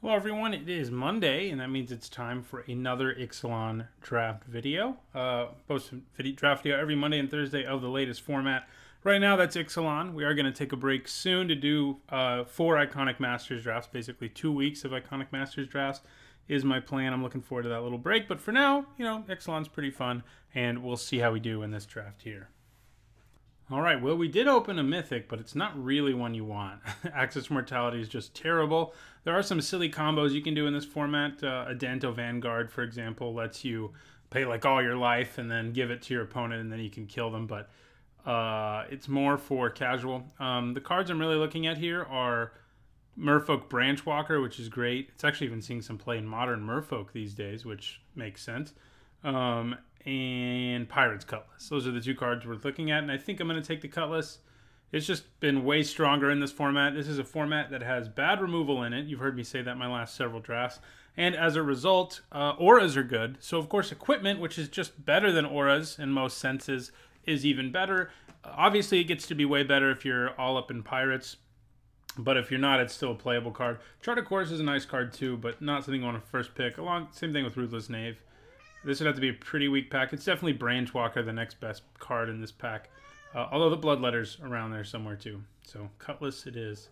Hello everyone, it is Monday, and that means it's time for another Ixalan Draft video. Post a draft video every Monday and Thursday of the latest format. Right now, that's Ixalan. We are going to take a break soon to do 4 Iconic Masters drafts. Basically, 2 weeks of Iconic Masters drafts is my plan. I'm looking forward to that little break. But for now, you know, Ixalan's pretty fun, and we'll see how we do in this draft here. All right, well, we did open a Mythic, but it's not really one you want. Access Mortality is just terrible. There are some silly combos you can do in this format. Adanto Vanguard, for example, lets you pay like all your life and then give it to your opponent, and then you can kill them, but it's more for casual. The cards I'm really looking at here are Merfolk Branchwalker, which is great. It's actually even seeing some play in Modern Merfolk these days, which makes sense. And Pirate's Cutlass. Those are the 2 cards we're looking at, and I think I'm going to take the Cutlass. It's just been way stronger in this format. This is a format that has bad removal in it. You've heard me say that in my last several drafts. And as a result, auras are good. So, of course, equipment, which is just better than auras in most senses, is even better. Obviously, it gets to be way better if you're all up in Pirates. But if you're not, it's still a playable card. Chart of Course is a nice card, too, but not something you want to first pick. Same thing with Ruthless Knave. This would have to be a pretty weak pack. It's definitely Branchwalker, the next best card in this pack. Although the Bloodletter's around there somewhere too. So Cutlass it is.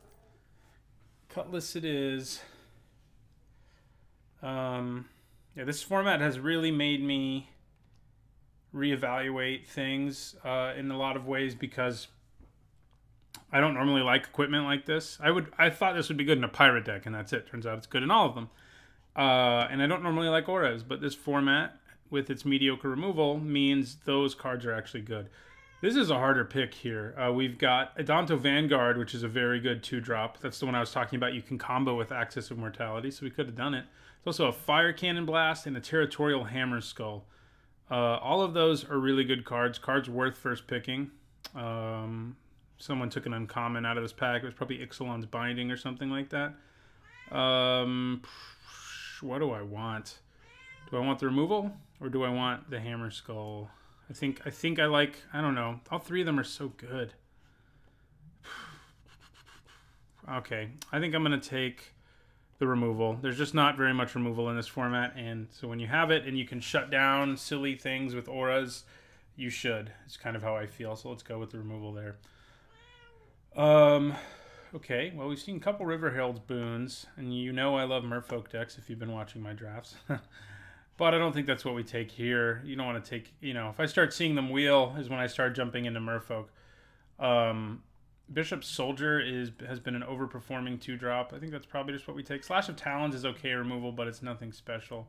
Cutlass it is. Yeah, this format has really made me reevaluate things in a lot of ways because I don't normally like equipment like this. I thought this would be good in a pirate deck, and that's it. Turns out it's good in all of them. And I don't normally like auras, but this format with its mediocre removal means those cards are actually good. This is a harder pick here. We've got Adanto Vanguard, which is a very good 2-drop. That's the one I was talking about. You can combo with Access of Mortality, so we could have done it. There's also a Fire Cannon Blast and a Territorial Hammer Skull. All of those are really good cards. Cards worth first picking. Someone took an uncommon out of this pack. It was probably Ixalan's Binding or something like that. What do I want? Do I want the removal or do I want the Hammer Skull? I think I like, I don't know. All 3 of them are so good. Okay, I think I'm going to take the removal. There's just not very much removal in this format, and so when you have it and you can shut down silly things with auras, you should. It's kind of how I feel, so let's go with the removal there. Okay, well, we've seen a couple River Herald's boons, and you know I love Merfolk decks if you've been watching my drafts. But I don't think that's what we take here. You don't want to take, you know, if I start seeing them wheel is when I start jumping into Merfolk. Bishop Soldier has been an overperforming 2-drop. I think that's probably just what we take. Slash of Talons is okay removal, but it's nothing special.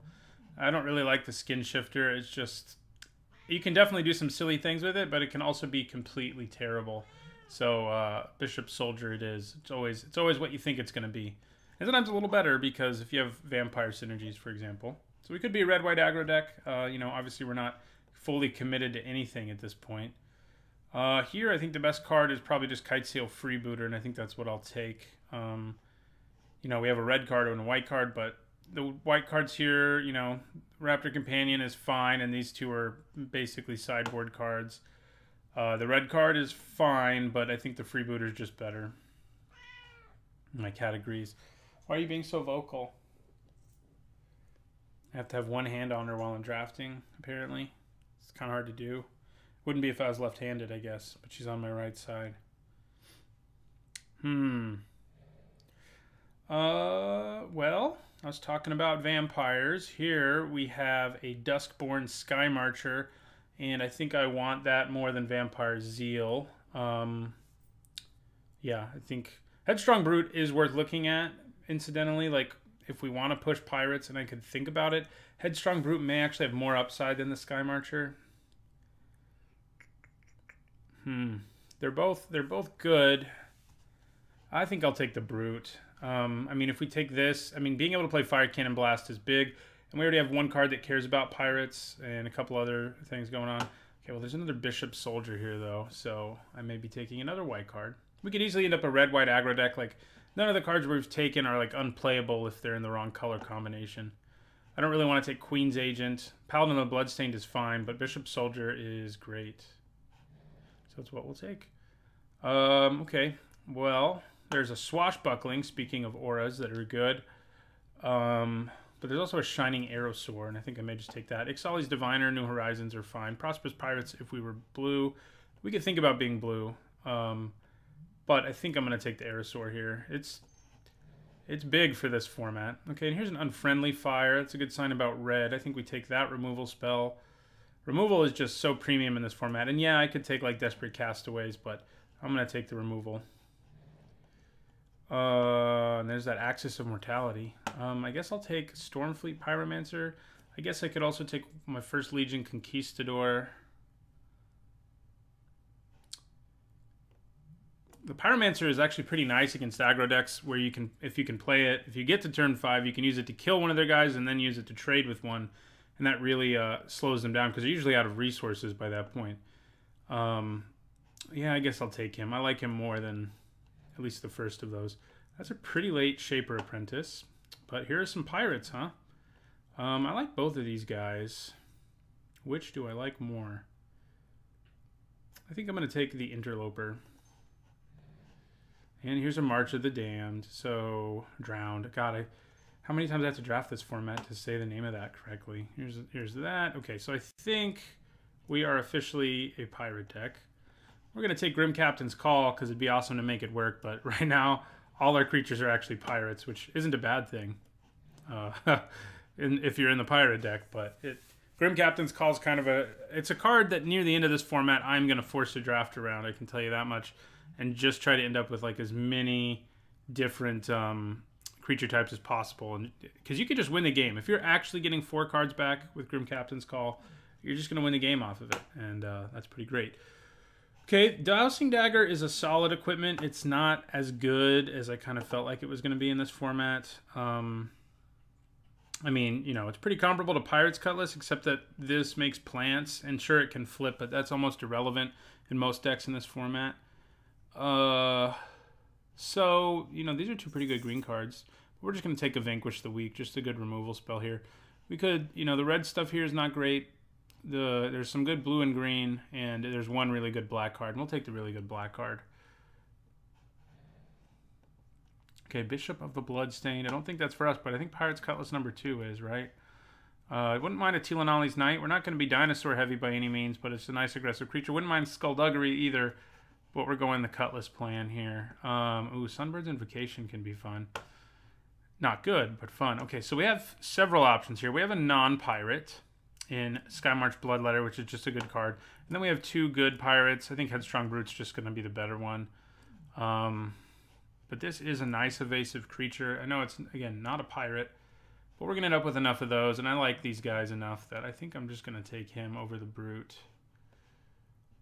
I don't really like the Skin Shifter. It's just, you can definitely do some silly things with it, but it can also be completely terrible. So Bishop Soldier it is. It's always what you think it's going to be. And sometimes a little better because if you have Vampire Synergies, for example. So we could be a red-white aggro deck. You know, obviously we're not fully committed to anything at this point. Here, I think the best card is probably just Kitesail Freebooter, and I think that's what I'll take. You know, we have a red card and a white card, but the white cards here, you know, Raptor Companion is fine, and these 2 are basically sideboard cards. The red card is fine, but I think the Freebooter is just better. My cat agrees. Why are you being so vocal? I have to have one hand on her while I'm drafting, apparently. It's kind of hard to do. Wouldn't be if I was left-handed, I guess, but she's on my right side. Well, I was talking about vampires. Here we have a Duskborn Sky Marcher, and I think I want that more than Vampire Zeal. Yeah, I think Headstrong Brute is worth looking at, incidentally, like, if we want to push Pirates and I could think about it, Headstrong Brute may actually have more upside than the Sky Marcher. They're both good. I think I'll take the Brute. I mean, if we take this, I mean, being able to play Fire Cannon Blast is big, and we already have one card that cares about Pirates and a couple other things going on. Okay, well, there's another Bishop Soldier here, though, so I may be taking another white card. We could easily end up a red-white aggro deck. Like, none of the cards we've taken are, like, unplayable if they're in the wrong color combination. I don't really want to take Queen's Agent. Paladin of the Bloodstained is fine, but Bishop Soldier is great. So that's what we'll take. Okay, well, there's a Swashbuckling, speaking of auras that are good. But there's also a Shining Arrow Sword, and I think I may just take that. Ixalan's Diviner, New Horizons are fine. Prosperous Pirates, if we were blue. We could think about being blue. But I think I'm going to take the Arrow Sword here. It's big for this format. Okay, and here's an Unfriendly Fire. That's a good sign about red. I think we take that removal spell. Removal is just so premium in this format. And yeah, I could take like Desperate Castaways, but I'm going to take the removal. And there's that Axis of Mortality. I guess I'll take Stormfleet Pyromancer. I guess I could also take my First Legion Conquistador. The Pyromancer is actually pretty nice against aggro decks where you can, if you can play it, if you get to turn 5, you can use it to kill one of their guys and then use it to trade with one. And that really slows them down because they're usually out of resources by that point. Yeah, I guess I'll take him. I like him more than at least the first of those. That's a pretty late Shaper Apprentice. But here are some pirates, huh? I like both of these guys. Which do I like more? I think I'm going to take the Interloper. And here's a March of the Damned. So, Drowned. God, how many times I have to draft this format to say the name of that correctly? Here's that. Okay, so I think we are officially a pirate deck. We're going to take Grim Captain's Call because it'd be awesome to make it work. But right now, all our creatures are actually pirates, which isn't a bad thing if you're in the pirate deck. But Grim Captain's Call is kind of it's a card that near the end of this format, I'm going to force to draft around. I can tell you that much. And just try to end up with like as many different creature types as possible. And because you could just win the game. If you're actually getting 4 cards back with Grim Captain's Call, you're just going to win the game off of it. And that's pretty great. Okay, Dowsing Dagger is a solid equipment. It's not as good as I kind of felt like it was going to be in this format. I mean, you know, it's pretty comparable to Pirate's Cutlass, except that this makes plants. And sure, it can flip, but that's almost irrelevant in most decks in this format. So, you know, these are 2 pretty good green cards. We're just going to take a Vanquish the Weak, just a good removal spell here. We could, you know, the red stuff here is not great. There's some good blue and green, and there's 1 really good black card. And we'll take the really good black card. Okay, Bishop of the Bloodstained. I don't think that's for us, but I think Pirate's Cutlass number 2 is, right? I wouldn't mind a Telanali's Knight. We're not going to be dinosaur heavy by any means, but it's a nice aggressive creature. Wouldn't mind Skullduggery either. But we're going the Cutlass plan here. Ooh, Sunbird's Invocation can be fun. Not good, but fun. Okay, so we have several options here. We have a non-pirate in Skymarch Bloodletter, which is just a good card. And then we have 2 good pirates. I think Headstrong Brute's just going to be the better one. But this is a nice evasive creature. I know it's, again, not a pirate. But we're going to end up with enough of those. And I like these guys enough that I think I'm just going to take him over the Brute.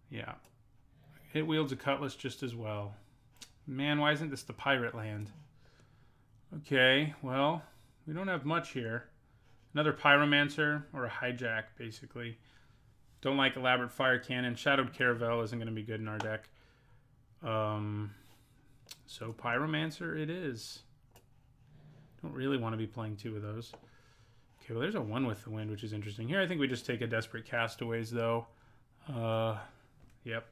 Yeah. It wields a Cutlass just as well. Man, why isn't this the pirate land? Okay, well, we don't have much here. Another Pyromancer or a Hijack, basically. Don't like Elaborate Fire Cannon. Shadowed Caravel isn't going to be good in our deck. So Pyromancer it is. Don't really want to be playing 2 of those. Okay, well, there's a 1 with the Wind, which is interesting. Here, I think we just take a Desperate Castaways, though. Yep.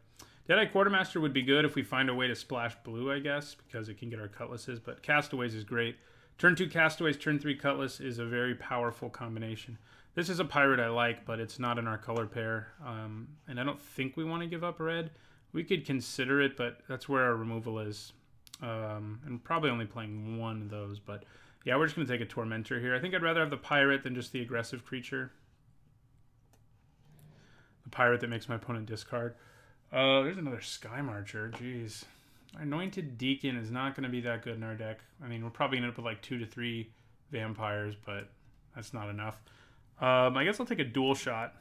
Deadeye Quartermaster would be good if we find a way to splash blue, I guess, because it can get our Cutlasses, but Castaways is great. Turn 2 Castaways, turn 3 Cutlass is a very powerful combination. This is a pirate I like, but it's not in our color pair, and I don't think we want to give up red. We could consider it, but that's where our removal is, and probably only playing 1 of those, but yeah, we're just going to take a Tormentor here. I think I'd rather have the pirate than just the aggressive creature. The pirate that makes my opponent discard. There's another Sky Marcher. Jeez. Anointed Deacon is not going to be that good in our deck. I mean, we're probably going to end up with like 2 to 3 vampires, but that's not enough. I guess I'll take a dual shot.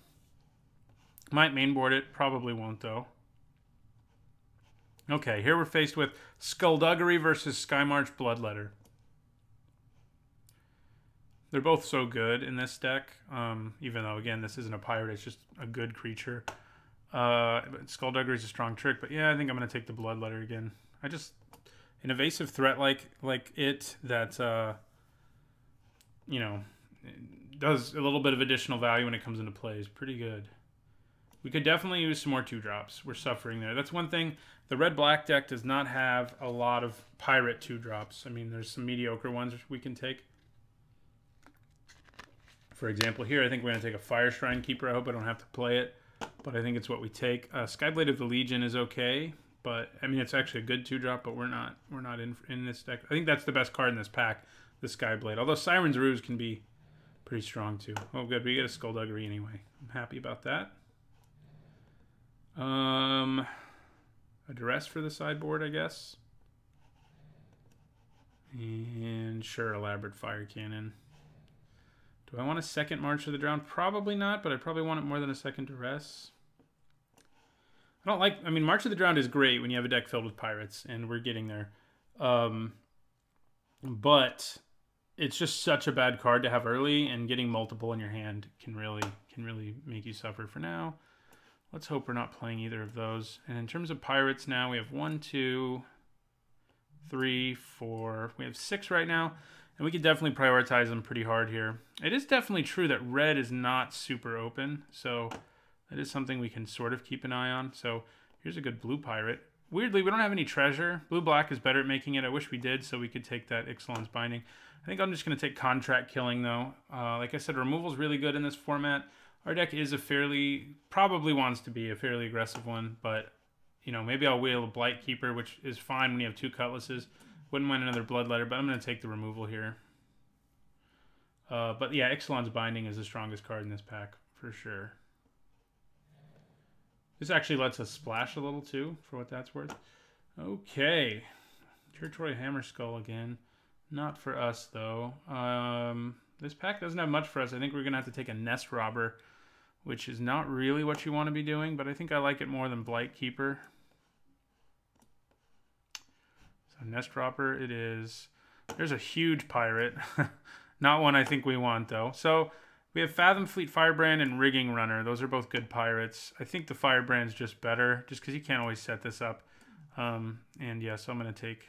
Might mainboard it. Probably won't, though. Okay, here we're faced with Skullduggery versus Skymarch Bloodletter. They're both so good in this deck, even though, again, this isn't a pirate. It's just a good creature. Skullduggery is a strong trick, but yeah, I think I'm going to take the Bloodletter again. An evasive threat like it that, you know, does a little bit of additional value when it comes into play. Is pretty good. We could definitely use some more 2-drops. We're suffering there. That's one thing. The red-black deck does not have a lot of pirate 2-drops. I mean, there's some mediocre ones we can take. For example, here, I think we're going to take a Fire Shrine Keeper. I hope I don't have to play it, but I think it's what we take. Skyblade of the Legion is okay, but, I mean, it's actually a good 2-drop, but we're not in this deck. I think that's the best card in this pack, the Skyblade. Although Siren's Ruse can be pretty strong, too. Oh, good. We get a Skullduggery anyway. I'm happy about that. A Duress for the sideboard, I guess. And sure, Elaborate Fire Cannon. Do I want a second March of the Drowned? Probably not, but I probably want it more than a second Duress. I don't like... I mean, March of the Drowned is great when you have a deck filled with pirates, and we're getting there. But it's just such a bad card to have early, and getting multiple in your hand can really make you suffer. For now, let's hope we're not playing either of those. And in terms of pirates now, we have 1, 2, 3, 4. We have 6 right now. And we could definitely prioritize them pretty hard here. It is definitely true that red is not super open. So that is something we can sort of keep an eye on. So here's a good blue pirate. Weirdly, we don't have any treasure. Blue-black is better at making it. I wish we did, so we could take that Ixalan's Binding. I think I'm just going to take Contract Killing, though. Like I said, removal is really good in this format. Our deck is probably wants to be a fairly aggressive one, but, you know, maybe I'll wheel a Blight Keeper, which is fine when you have 2 Cutlasses. Wouldn't mind another Bloodletter, but I'm going to take the removal here. But yeah, Ixalan's Binding is the strongest card in this pack, for sure. This actually lets us splash a little, too, for what that's worth. Okay. Territory Hammerskull again. Not for us, though. This pack doesn't have much for us. I think we're going to have to take a Nest Robber, which is not really what you want to be doing, but I think I like it more than Blight Keeper. So Nest Robber it is. There's a huge pirate. Not one I think we want, though. So we have Fathom Fleet Firebrand and Rigging Runner. Those are both good pirates. I think the Firebrand's just better, just because you can't always set this up. And yeah, so I'm going to take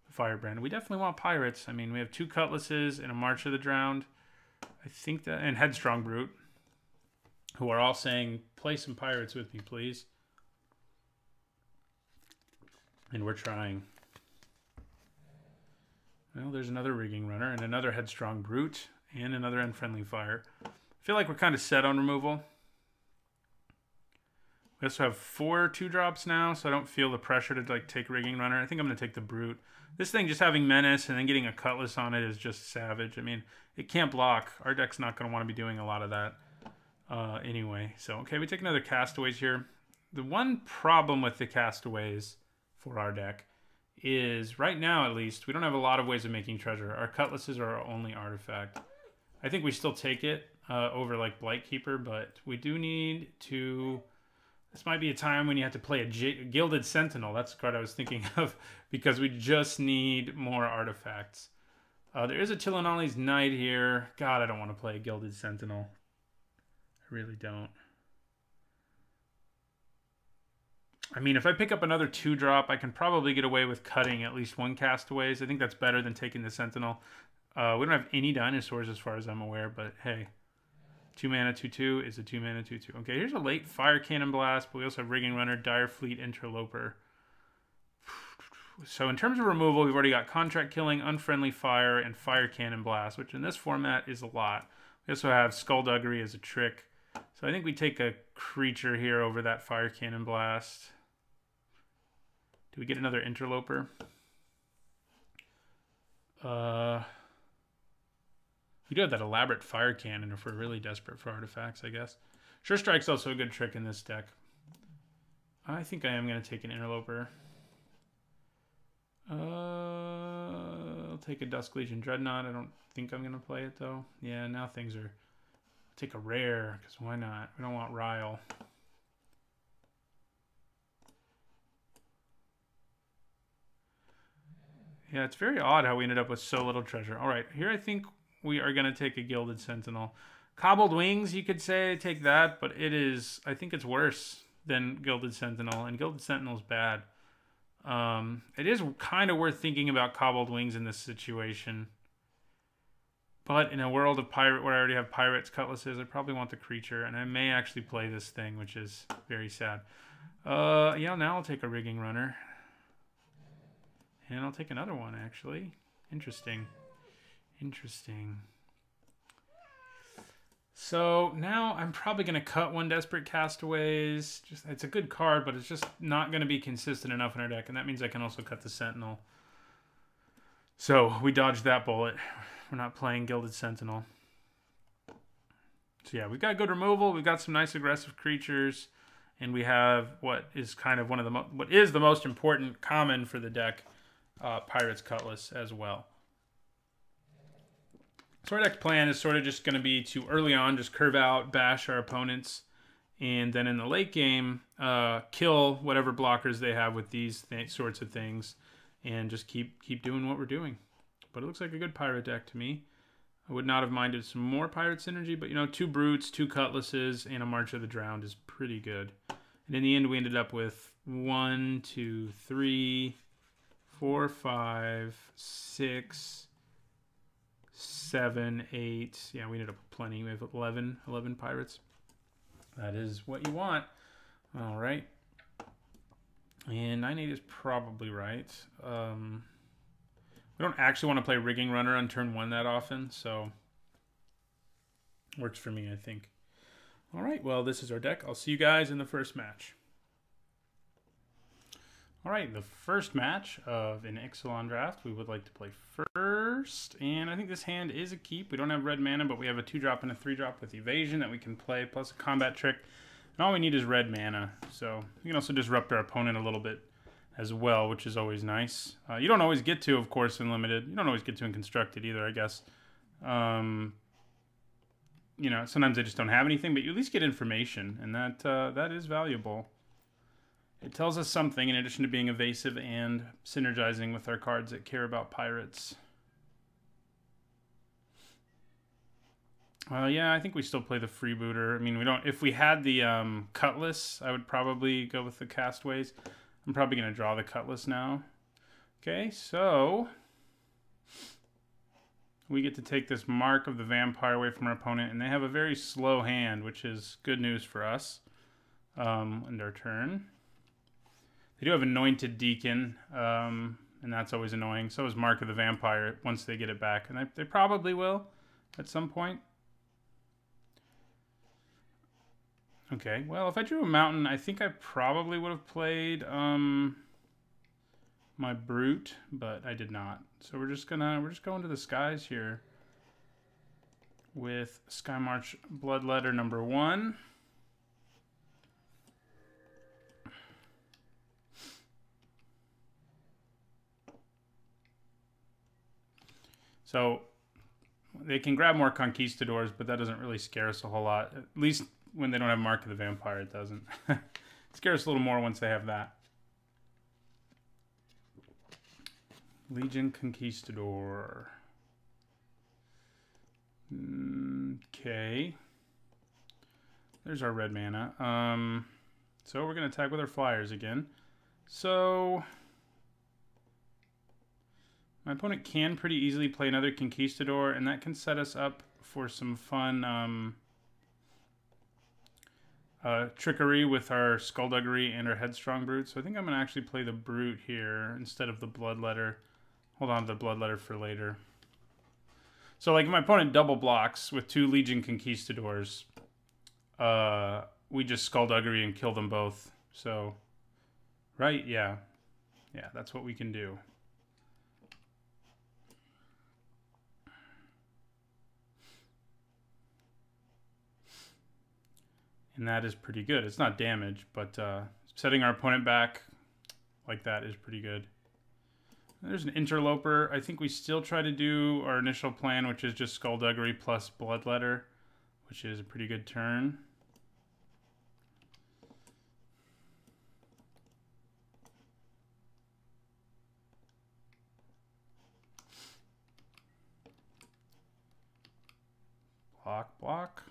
the Firebrand. We definitely want pirates. I mean, we have 2 Cutlasses and a March of the Drowned. I think that... And Headstrong Brute, who are all saying, play some pirates with me, please. And we're trying. Well, there's another Rigging Runner and another Headstrong Brute and another Unfriendly Fire. I feel like we're kind of set on removal. We also have 4 2-drops now, so I don't feel the pressure to like take Rigging Runner. I think I'm going to take the Brute. This thing, just having Menace and then getting a Cutlass on it is just savage. I mean, it can't block. Our deck's not going to want to be doing a lot of that anyway. So, okay, we take another Castaways here. The one problem with the Castaways for our deck is, right now at least, we don't have a lot of ways of making treasure. Our Cutlasses are our only artifact. I think we still take it over like Blight Keeper, but we do need to... This might be a time when you have to play a Gilded Sentinel. That's the card I was thinking of, because we just need more artifacts. There is a Tilonali's Knight here. God, I don't want to play a Gilded Sentinel. I really don't. I mean, if I pick up another 2-drop, I can probably get away with cutting at least 1 Castaways. I think that's better than taking the Sentinel. We don't have any dinosaurs as far as I'm aware, but hey. 2 mana, 2/2 is a 2 mana, 2/2. Okay, here's a late Fire Cannon Blast, but we also have Rigging Runner, Dire Fleet, Interloper. So in terms of removal, we've already got Contract Killing, Unfriendly Fire, and Fire Cannon Blast, which in this format is a lot. We also have Skullduggery as a trick. So I think we take a creature here over that Fire Cannon Blast. Do we get another Interloper? We do have that Elaborate Fire Cannon if we're really desperate for artifacts, I guess. Sure Strike's also a good trick in this deck. I think I am going to take an Interloper. I'll take a Dusk Legion Dreadnought. I don't think I'm going to play it, though. Yeah, now things are... I'll take a rare, because why not? We don't want Ryle. Yeah, it's very odd how we ended up with so little treasure. All right, here I think we are going to take a Gilded Sentinel. Cobbled Wings, you could say, take that, but it is... I think it's worse than Gilded Sentinel, and Gilded Sentinel's bad. It is kind of worth thinking about Cobbled Wings in this situation. But in a world of pirate where I already have pirates, cutlasses, I probably want the creature, and I may actually play this thing, which is very sad. Yeah, now I'll take a rigging runner. And I'll take another one, actually. Interesting. Interesting. So now I'm probably going to cut one Desperate Castaways. It's a good card, but it's just not going to be consistent enough in our deck, and that means I can also cut the Sentinel. So we dodged that bullet. We're not playing Gilded Sentinel. So yeah, we've got good removal. We've got some nice aggressive creatures, and we have what is kind of one of the most important common for the deck, Pirate's Cutlass as well. So our deck plan is sort of just going to be to early on just curve out, bash our opponents, and then in the late game, kill whatever blockers they have with these sorts of things, and just keep doing what we're doing. But it looks like a good pirate deck to me. I would not have minded some more pirate synergy, but you know, 2 brutes, 2 cutlasses, and a March of the Drowned is pretty good. And in the end, we ended up with 1, 2, 3, 4, 5, 6, 7, 8. Yeah, we ended up with plenty. We have 11 pirates. That is what you want. All right. And 9-8 is probably right. We don't actually want to play Rigging Runner on turn 1 that often, so works for me, I think. All right, well, this is our deck. I'll see you guys in the first match. All right, the first match of an Ixalan Draft we would like to play first, and I think this hand is a keep. We don't have red mana, but we have a 2-drop and a 3-drop with evasion that we can play, plus a combat trick, and all we need is red mana, so we can also disrupt our opponent a little bit as well, which is always nice. You don't always get to, of course, in Limited. You don't always get to in Constructed either, I guess. You know, sometimes they just don't have anything, but you at least get information, and that is valuable. It tells us something in addition to being evasive and synergizing with our cards that care about pirates. Yeah, I think we still play the freebooter. I mean, we don't. If we had the Cutlass, I would probably go with the Castaways. I'm probably going to draw the Cutlass now. Okay, so we get to take this Mark of the Vampire away from our opponent, and they have a very slow hand, which is good news for us. End our turn. They do have Anointed Deacon, and that's always annoying. So is Mark of the Vampire once they get it back, and they probably will at some point. Okay, well, if I drew a mountain, I think I probably would have played my Brute, but I did not. So we're just going to the skies here with Sky March Bloodletter number 1. So they can grab more Conquistadors, but that doesn't really scare us a whole lot. At least when they don't have Mark of the Vampire, it doesn't. It scares us a little more once they have that. Legion Conquistador. Okay. There's our red mana. So we're going to attack with our flyers again. So my opponent can pretty easily play another Conquistador, and that can set us up for some fun trickery with our Skullduggery and our Headstrong Brute. So I think I'm going to actually play the Brute here instead of the Bloodletter. Hold on to the Bloodletter for later. So like if my opponent double blocks with 2 Legion Conquistadors, we just Skullduggery and kill them both. So, right? Yeah. Yeah, that's what we can do. And that is pretty good. It's not damage, but setting our opponent back like that is pretty good. There's an Interloper. I think we still try to do our initial plan, which is just Skullduggery plus Bloodletter, which is a pretty good turn. Block, block.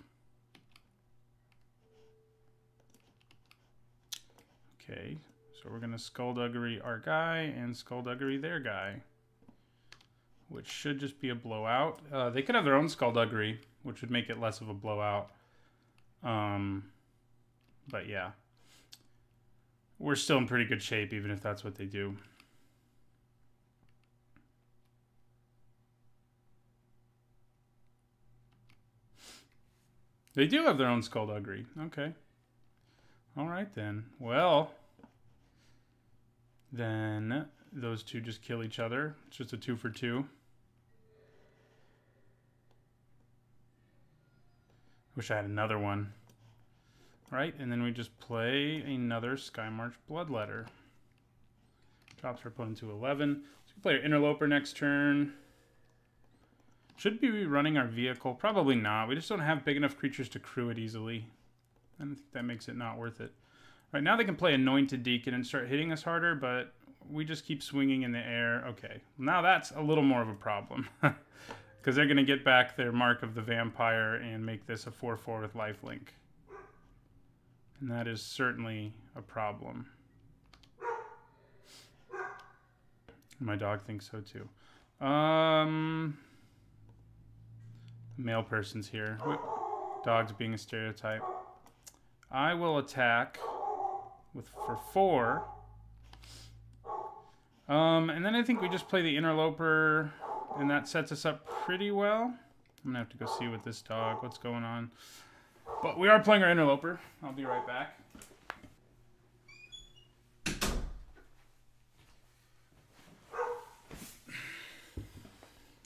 Okay, so we're going to Skullduggery our guy and Skullduggery their guy. which should just be a blowout. They could have their own Skullduggery, which would make it less of a blowout. But yeah. We're still in pretty good shape, even if that's what they do. They do have their own Skullduggery. Okay. All right, then. Well, then those two just kill each other. It's just a 2 for 2. Wish I had another one. Right, and then we just play another Skymarch Bloodletter. Drops our opponent to 11. So we play our Interloper next turn. Should we be running our vehicle? Probably not. We just don't have big enough creatures to crew it easily. I think that makes it not worth it. Right, now they can play Anointed Deacon and start hitting us harder, but we just keep swinging in the air. Okay, now that's a little more of a problem. Because they're going to get back their Mark of the Vampire and make this a 4/4 with lifelink. And that is certainly a problem. My dog thinks so too. Male person's here. Dogs being a stereotype. I will attack for 4. And then I think we just play the Interloper, and that sets us up pretty well. I'm gonna have to go see with this dog what's going on. But we are playing our Interloper. I'll be right back.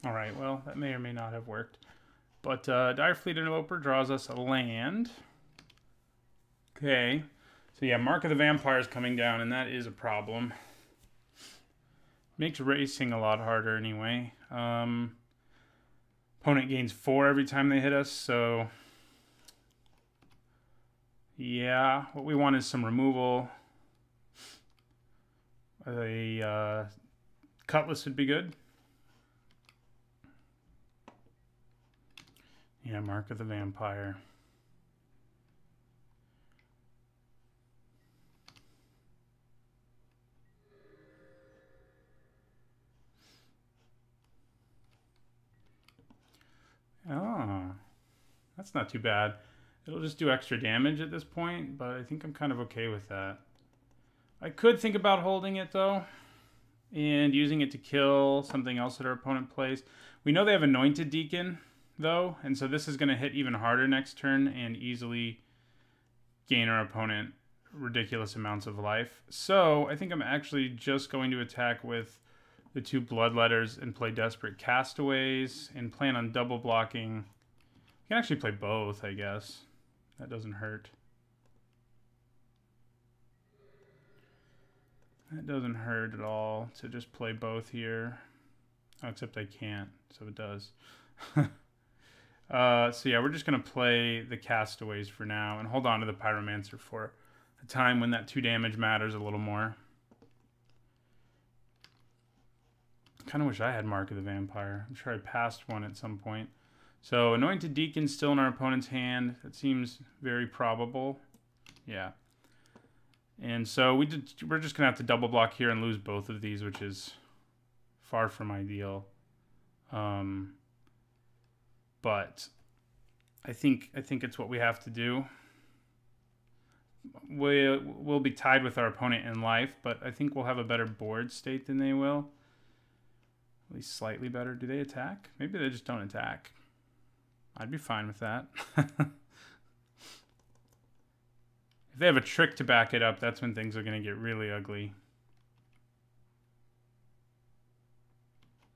Alright, well, that may or may not have worked. But Direfleet Interloper draws us a land. Okay. So yeah, Mark of the Vampire is coming down, and that is a problem. Makes racing a lot harder anyway. Opponent gains 4 every time they hit us, so... yeah, what we want is some removal. A Cutlass would be good. Yeah, Mark of the Vampire. Oh, that's not too bad. It'll just do extra damage at this point, but I think I'm kind of okay with that. I could think about holding it, though, and using it to kill something else that our opponent plays. We know they have Anointed Deacon, though, and so this is going to hit even harder next turn and easily gain our opponent ridiculous amounts of life. So I think I'm actually just going to attack with the 2 Bloodletters and play Desperate Castaways and plan on double blocking. You can actually play both, I guess. That doesn't hurt. That doesn't hurt at all to just play both here. Oh, except I can't, so it does. So yeah, we're just going to play the Castaways for now and hold on to the Pyromancer for a time when that 2 damage matters a little more. Kind of wish I had Mark of the Vampire. I'm sure I passed one at some point. So Anointed Deacon still in our opponent's hand. That seems very probable. Yeah. And so we're just going to have to double block here and lose both of these, which is far from ideal. But I think it's what we have to do. We'll be tied with our opponent in life, but I think we'll have a better board state than they will. At least slightly better. Do they attack? Maybe they just don't attack. I'd be fine with that. If they have a trick to back it up, that's when things are going to get really ugly.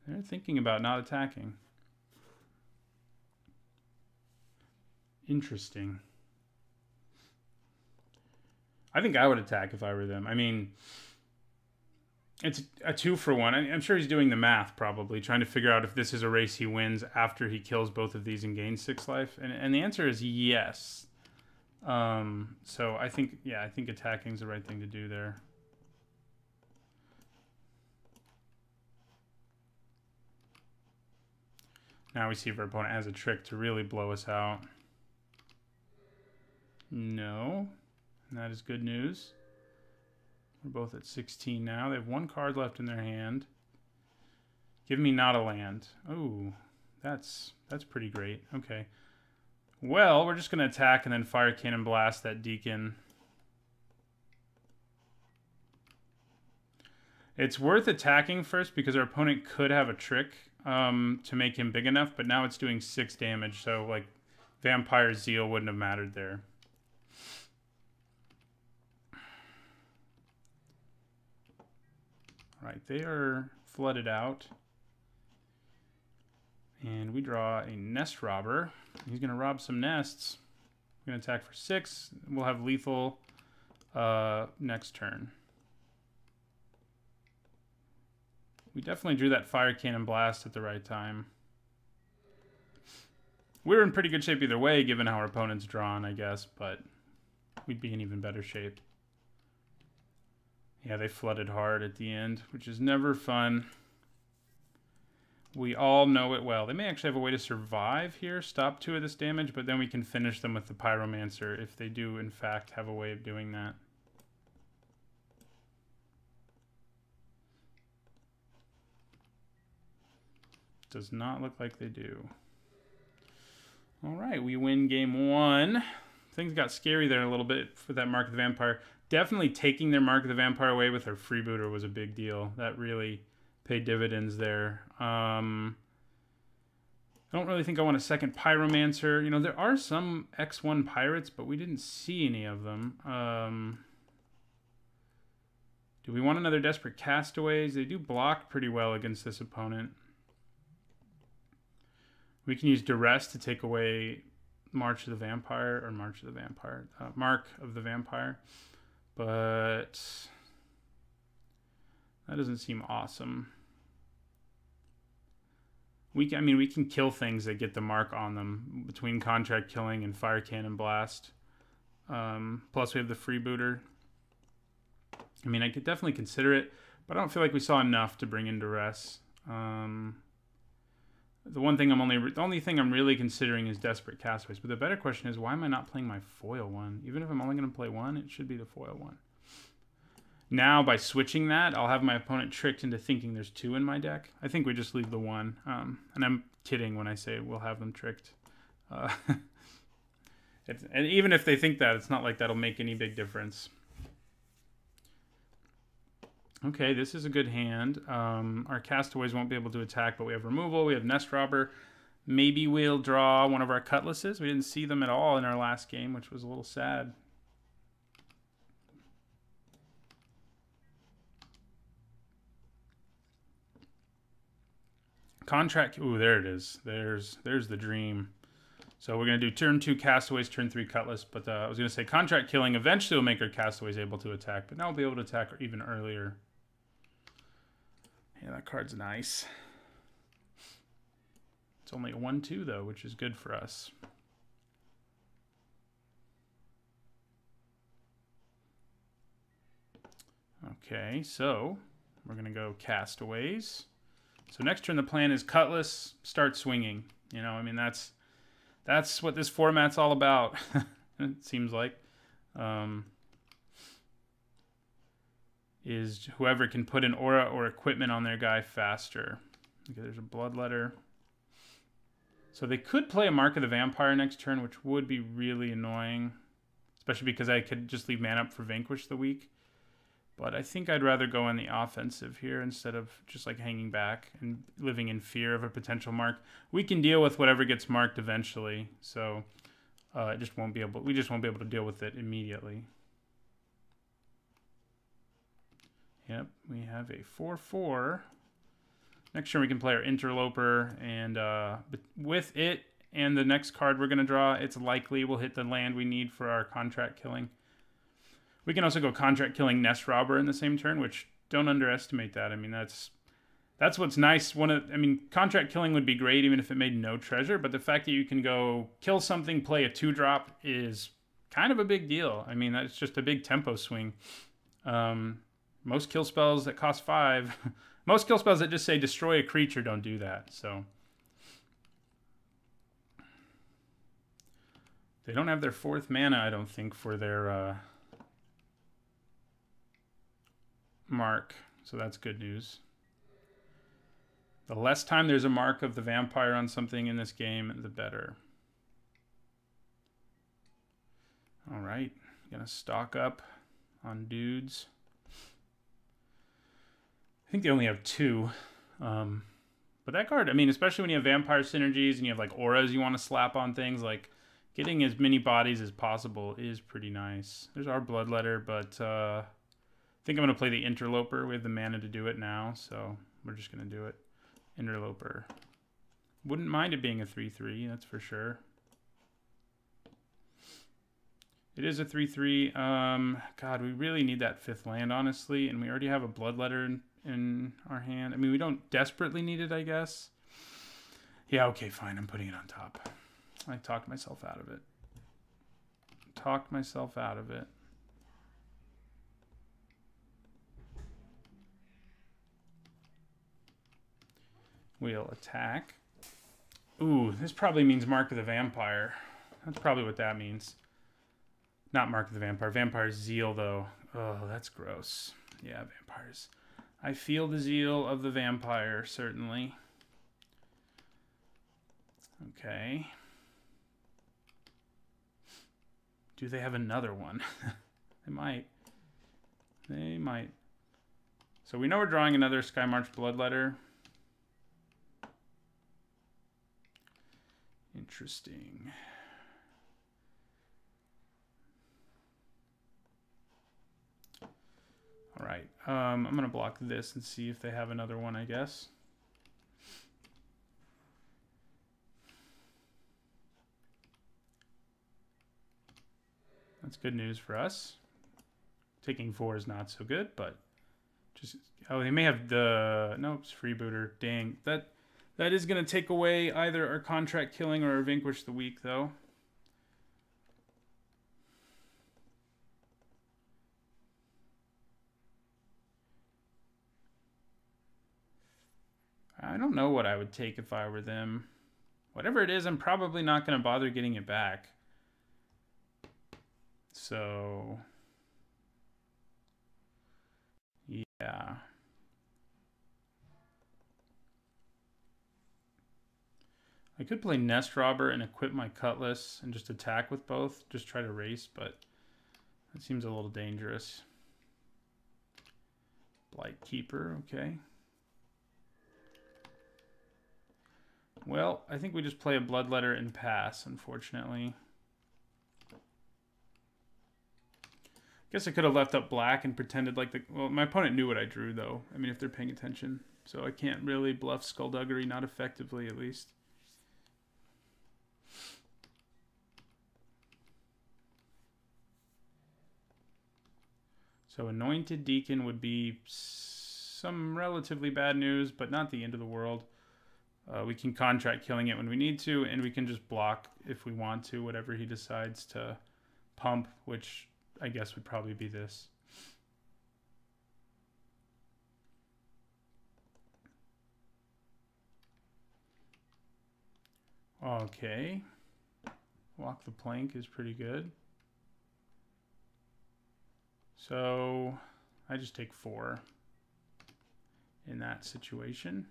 They're thinking about not attacking. Interesting. I think I would attack if I were them. I mean, it's a 2 for 1. I'm sure he's doing the math probably, trying to figure out if this is a race he wins after he kills both of these and gains 6 life. And the answer is yes. So I think attacking is the right thing to do there. Now we see if our opponent has a trick to really blow us out. No. And that is good news. We're both at 16 now. They have 1 card left in their hand. Give me not a land. Oh, that's pretty great. Okay. Well, we're just going to attack and then fire cannon blast that deacon. It's worth attacking first because our opponent could have a trick to make him big enough, but now it's doing 6 damage, so like Vampire Zeal wouldn't have mattered there. All right, they are flooded out. And we draw a Nest Robber. He's going to rob some nests. We're going to attack for 6. We'll have lethal next turn. We definitely drew that Fire Cannon Blast at the right time. We're in pretty good shape either way, given how our opponent's drawn, I guess, but we'd be in even better shape. Yeah, they flooded hard at the end, which is never fun. We all know it well. They may actually have a way to survive here, stop 2 of this damage, but then we can finish them with the Pyromancer if they do, in fact, have a way of doing that. Does not look like they do. All right, we win game 1. Things got scary there a little bit for that Mark of the Vampire. Definitely taking their Mark of the Vampire away with their freebooter was a big deal. That really paid dividends there. I don't really think I want a second Pyromancer. You know, there are some X1 pirates, but we didn't see any of them. Do we want another Desperate Castaways? They do block pretty well against this opponent. We can use Duress to take away Mark of the Vampire, but that doesn't seem awesome. We can kill things that get the mark on them between Contract Killing and Fire Cannon Blast. Plus we have the freebooter. I mean, I could definitely consider it, but I don't feel like we saw enough to bring in Duress. The only thing I'm really considering is Desperate Castaways. But the better question is, why am I not playing my foil one? Even if I'm only going to play one, it should be the foil one. Now, by switching that, I'll have my opponent tricked into thinking there's 2 in my deck. I think we just leave the 1. And I'm kidding when I say we'll have them tricked. And even if they think that, it's not like that'll make any big difference. Okay, this is a good hand. Our Castaways won't be able to attack, but we have removal. We have Nest Robber. Maybe we'll draw one of our Cutlasses. We didn't see them at all in our last game, which was a little sad. Contract. Ooh, there it is. There's the dream. So we're going to do turn 2 Castaways, turn 3 Cutlass. But I was going to say Contract Killing eventually will make our Castaways able to attack, but now we'll be able to attack even earlier. Yeah, that card's nice. It's only a 1/2 though, which is good for us. Okay, so we're gonna go Castaways. So next turn the plan is Cutlass, start swinging. You know, I mean that's what this format's all about. It seems like. Is whoever can put an aura or equipment on their guy faster. Okay, there's a Bloodletter. So they could play a Mark of the Vampire next turn, which would be really annoying. Especially because I could just leave mana up for Vanquish the week. But I think I'd rather go on the offensive here instead of just like hanging back and living in fear of a potential mark. We can deal with whatever gets marked eventually. So we just won't be able to deal with it immediately. Yep, we have a 4/4. Next turn we can play our Interloper, and with it and the next card we're going to draw, it's likely we'll hit the land we need for our Contract Killing. We can also go Contract Killing Nest Robber in the same turn, which don't underestimate that. I mean, that's what's nice. Contract Killing would be great even if it made no treasure, but the fact that you can go kill something, play a 2-drop is kind of a big deal. I mean, that's just a big tempo swing. Most kill spells that cost 5, most kill spells that just say destroy a creature don't do that. So they don't have their 4th mana, I don't think, for their mark. So that's good news. The less time there's a mark of the vampire on something in this game, the better. All right, gonna stock up on dudes. I think they only have 2. But that card, I mean, especially when you have vampire synergies and you have like auras you want to slap on things, like getting as many bodies as possible is pretty nice. There's our Bloodletter, but I think I'm going to play the Interloper. We have the mana to do it now, so we're just going to do it. Interloper. Wouldn't mind it being a 3/3, that's for sure. It is a 3/3. God, we really need that 5th land, honestly, and we already have a Bloodletter in our hand. I mean, we don't desperately need it, I guess. Yeah, okay, fine. I'm putting it on top. I talked myself out of it. Talked myself out of it. We'll attack. Ooh, this probably means Mark of the Vampire. That's probably what that means. Not Mark of the Vampire. Vampire's Zeal, though. Oh, that's gross. Yeah, vampires. I feel the zeal of the vampire, certainly. Okay. Do they have another one? They might. They might. So we know we're drawing another Skymarch Bloodletter. Interesting. All right, I'm going to block this and see if they have another one, I guess. That's good news for us. Taking 4 is not so good, but just... Oh, they may have the... Nope, it's Freebooter. Dang. That is going to take away either our Contract Killing or our Vanquish the Weak, though. I don't know what I would take if I were them. Whatever it is, I'm probably not going to bother getting it back. So, yeah. I could play Nest Robber and equip my Cutlass and just attack with both. Just try to race, but that seems a little dangerous. Blight Keeper, okay. Well, I think we just play a Bloodletter and pass, unfortunately. Guess I could have left up black and pretended like the... Well, my opponent knew what I drew, though. I mean, if they're paying attention. So I can't really bluff Skullduggery, not effectively, at least. So Anointed Deacon would be some relatively bad news, but not the end of the world. We can Contract Killing it when we need to, and we can just block if we want to, whatever he decides to pump, which I guess would probably be this. Okay. Walk the Plank is pretty good. So I just take 4 in that situation.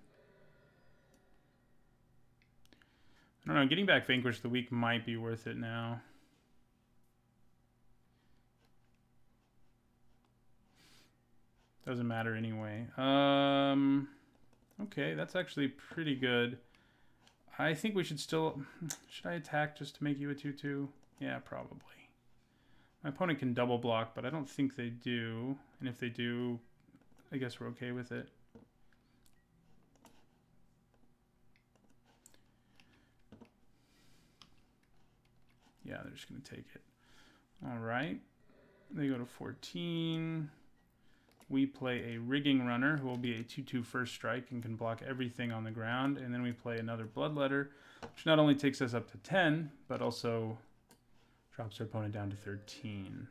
I don't know, getting back Vanquish the Weak might be worth it now. Doesn't matter anyway. Okay, that's actually pretty good. I think we should still... Should I attack just to make you a 2/2? Yeah, probably. My opponent can double block, but I don't think they do. And if they do, I guess we're okay with it. Yeah, they're just going to take it. All right. They go to 14. We play a Rigging Runner, who will be a 2/2 first strike and can block everything on the ground. And then we play another Bloodletter, which not only takes us up to 10, but also drops our opponent down to 13.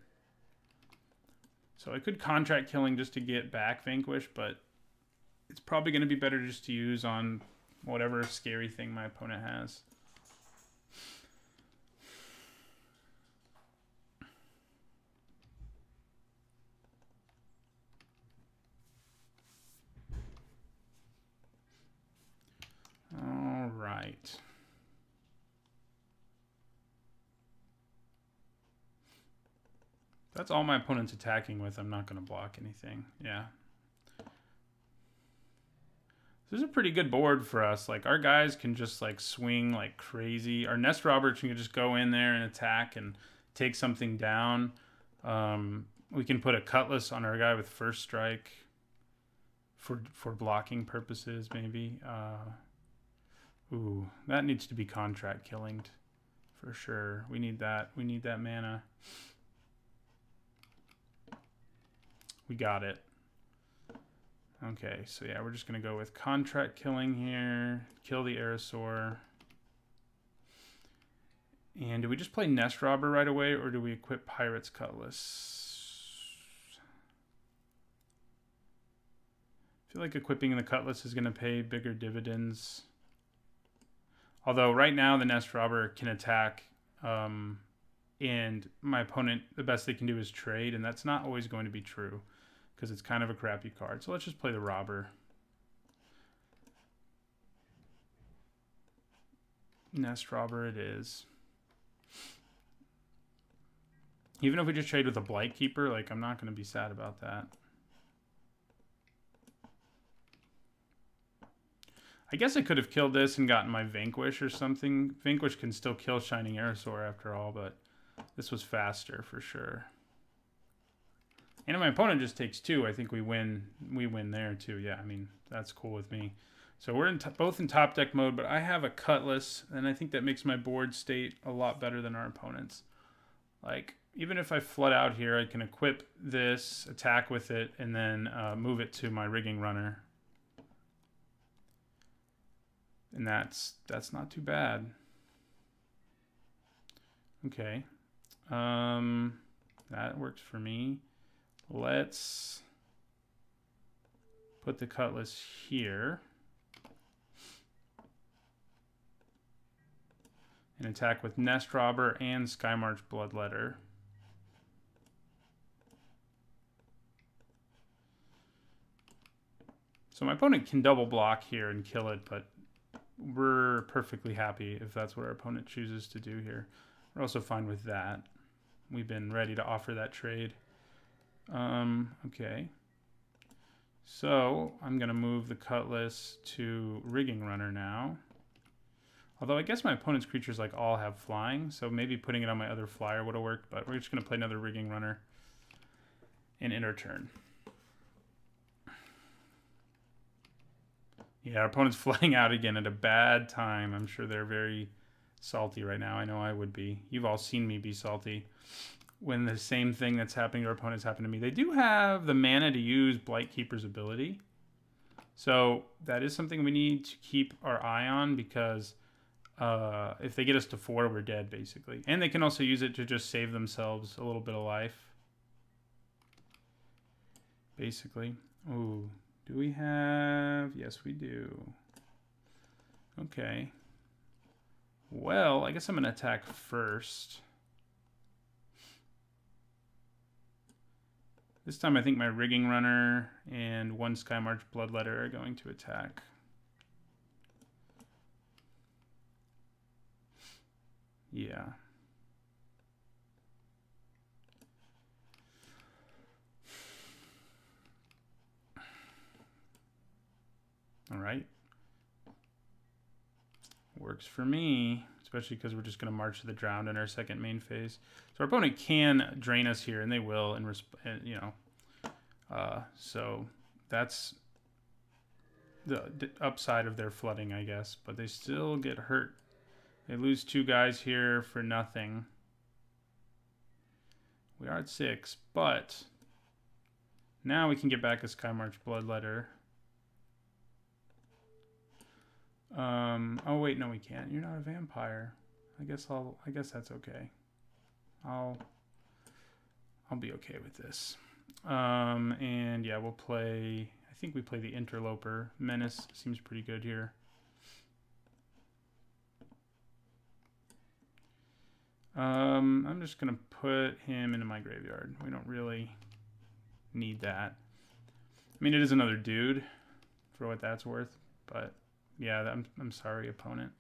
So I could Contract Killing just to get back Vanquish, but it's probably going to be better just to use on whatever scary thing my opponent has. That's all my opponent's attacking with. I'm not going to block anything. Yeah. This is a pretty good board for us. Like, our guys can just, like, swing like crazy. Our Nest Robber can just go in there and attack and take something down. We can put a Cutlass on our guy with first strike for blocking purposes, maybe. Ooh, that needs to be contract killing for sure. We need that. We need that mana. We got it. Okay, so yeah, we're just going to go with contract killing here. Kill the Aerosaur. And do we just play Nest Robber right away, or do we equip Pirate's Cutlass? I feel like equipping the Cutlass is going to pay bigger dividends. Although right now the Nest Robber can attack, and my opponent, the best they can do is trade, and that's not always going to be true, because it's kind of a crappy card. So let's just play the Robber. Nest Robber it is. Even if we just trade with a Blight Keeper, like, I'm not going to be sad about that. I guess I could have killed this and gotten my Vanquish or something. Vanquish can still kill Shining Aerosaur after all, but this was faster for sure. And if my opponent just takes 2, I think we win there too. Yeah, I mean, that's cool with me. So we're in both in top deck mode, but I have a Cutlass, and I think that makes my board state a lot better than our opponent's. Like, even if I flood out here, I can equip this, attack with it, and then move it to my Rigging Runner. And that's not too bad. Okay. That works for me. Let's put the Cutlass here. And attack with Nest Robber and Skymarch Bloodletter. So my opponent can double block here and kill it, but we're perfectly happy if that's what our opponent chooses to do here. We're also fine with that. We've been ready to offer that trade. Okay. So I'm going to move the Cutlass to Rigging Runner now. Although I guess my opponent's creatures like all have flying, so maybe putting it on my other flyer would have worked, but we're just going to play another Rigging Runner and end our turn. Yeah, our opponent's flying out again at a bad time. I'm sure they're very salty right now. I know I would be. You've all seen me be salty when the same thing that's happening to our opponents happened to me. They do have the mana to use Blight Keeper's ability. So that is something we need to keep our eye on, because if they get us to 4, we're dead, basically. And they can also use it to just save themselves a little bit of life, basically. Ooh. Do we have... Yes, we do. Okay. Well, I guess I'm going to attack first. This time I think my Rigging Runner and 1 Skymarch Bloodletter are going to attack. Yeah. All right. Works for me, especially because we're just going to march to the Drowned in our second main phase. So our opponent can drain us here, and they will, and you know. So that's the upside of their flooding, I guess. But they still get hurt. They lose 2 guys here for nothing. We are at 6, but now we can get back a Skymarch Bloodletter. Oh wait, no we can't. You're not a vampire. I guess that's okay. I'll be okay with this. And yeah, we'll play, I think we play the Interloper. Menace seems pretty good here. I'm just gonna put him into my graveyard. We don't really need that. I mean, it is another dude for what that's worth, but yeah, I'm sorry, opponent.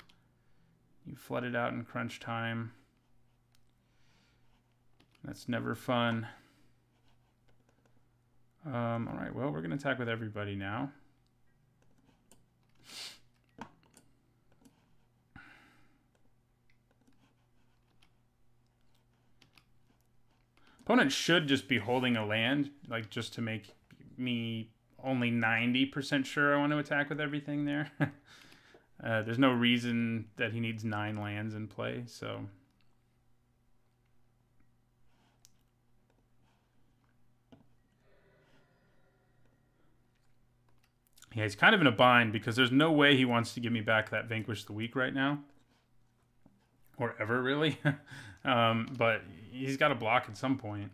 You flooded out in crunch time. That's never fun. All right, well, we're going to attack with everybody now. Opponent should just be holding a land, like just to make me only 90% sure I want to attack with everything there. There's no reason that he needs 9 lands in play, so... Yeah, he's kind of in a bind because there's no way he wants to give me back that Vanquish the Weak right now. Or ever, really. But he's got to block at some point.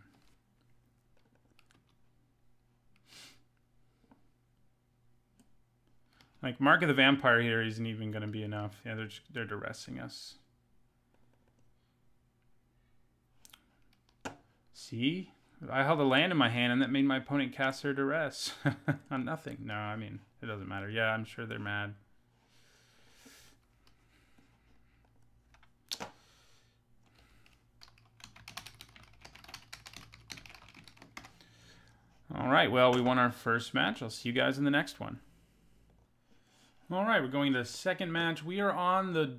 Like, Mark of the Vampire here isn't even going to be enough. Yeah, they're duressing us. See? I held a land in my hand, and that made my opponent cast their duress. On nothing. No, I mean, it doesn't matter. Yeah, I'm sure they're mad. All right, well, we won our first match. I'll see you guys in the next one. All right, we're going to the second match. We are on the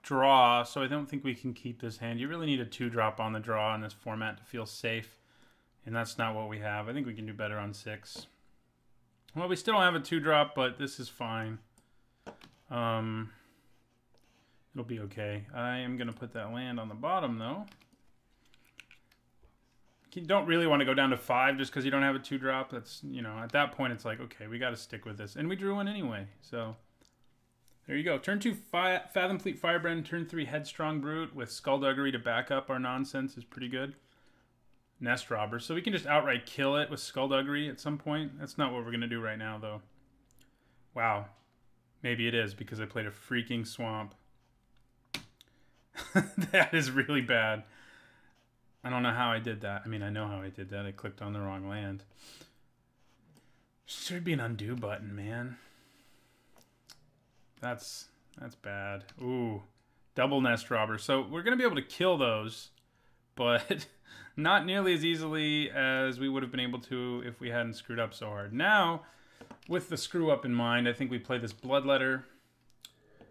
draw, so I don't think we can keep this hand. You really need a 2-drop on the draw in this format to feel safe, and that's not what we have. I think we can do better on 6. Well, we still don't have a 2-drop, but this is fine. It'll be okay. I am going to put that land on the bottom, though. You don't really want to go down to 5 just because you don't have a 2-drop. That's, you know, at that point it's like, okay, we got to stick with this. And we drew one anyway, so there you go. Turn 2, Fathom Fleet Firebrand. Turn 3, Headstrong Brute with Skullduggery to back up our nonsense is pretty good. Nest Robber. So we can just outright kill it with Skullduggery at some point. That's not what we're going to do right now, though. Wow. Maybe it is because I played a freaking Swamp. That is really bad. I don't know how I did that. I mean, I know how I did that. I clicked on the wrong land. Should be an undo button, man. That's bad. Ooh, double Nest Robber. So we're going to be able to kill those, but not nearly as easily as we would have been able to if we hadn't screwed up so hard. Now, with the screw up in mind, I think we play this Bloodletter.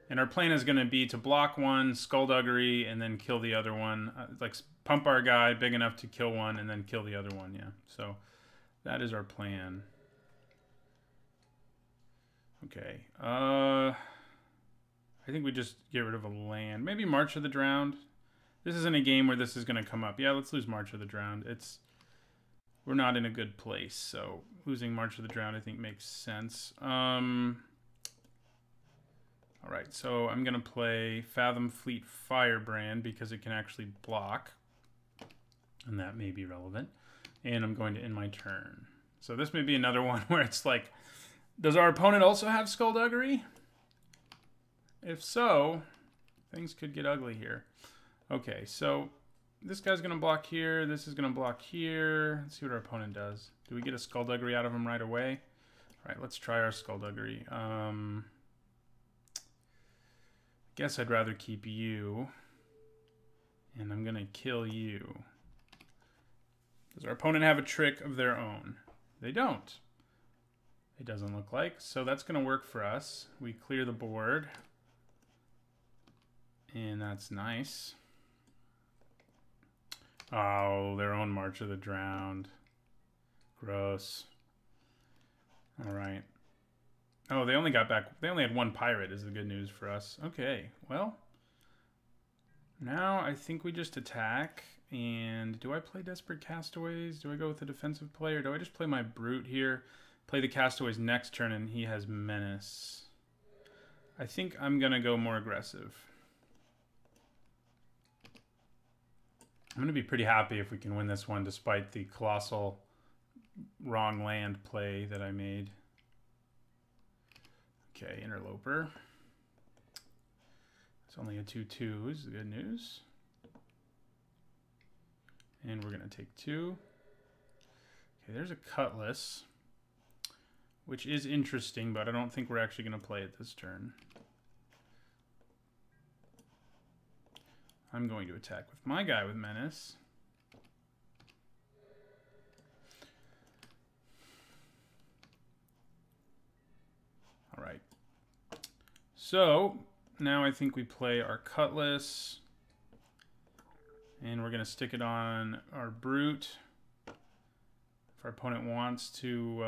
And our plan is going to be to block one, Skullduggery, and then kill the other one. Like, pump our guy big enough to kill one, and then kill the other one, yeah. So, that is our plan. Okay. I think we just get rid of a land. Maybe March of the Drowned. This isn't a game where this is going to come up. Yeah, let's lose March of the Drowned. We're not in a good place, so losing March of the Drowned I think makes sense. All right, so I'm going to play Fathom Fleet Firebrand because it can actually block. And that may be relevant. And I'm going to end my turn. So this may be another one where it's like, does our opponent also have Skullduggery? If so, things could get ugly here. Okay, so this guy's going to block here. This is going to block here. Let's see what our opponent does. Do we get a Skullduggery out of him right away? All right, let's try our Skullduggery. Guess I'd rather keep you. And I'm going to kill you. Does our opponent have a trick of their own? They don't. It doesn't look like. So that's going to work for us. We clear the board. And that's nice. Oh, their own March of the Drowned. Gross. All right. Oh, they only got back. They only had 1 pirate is the good news for us. Okay, well. Now I think we just attack. And do I play Desperate Castaways? Do I go with the defensive play? Or do I just play my Brute here? Play the Castaways next turn and he has Menace. I think I'm going to go more aggressive. I'm going to be pretty happy if we can win this one despite the colossal wrong land play that I made. Okay, Interloper. It's only a 2/2 is the good news. And we're going to take 2. Okay, there's a Cutlass, which is interesting, but I don't think we're actually going to play it this turn. I'm going to attack with my guy with Menace. So now I think we play our Cutlass. And we're going to stick it on our Brute. If our opponent wants to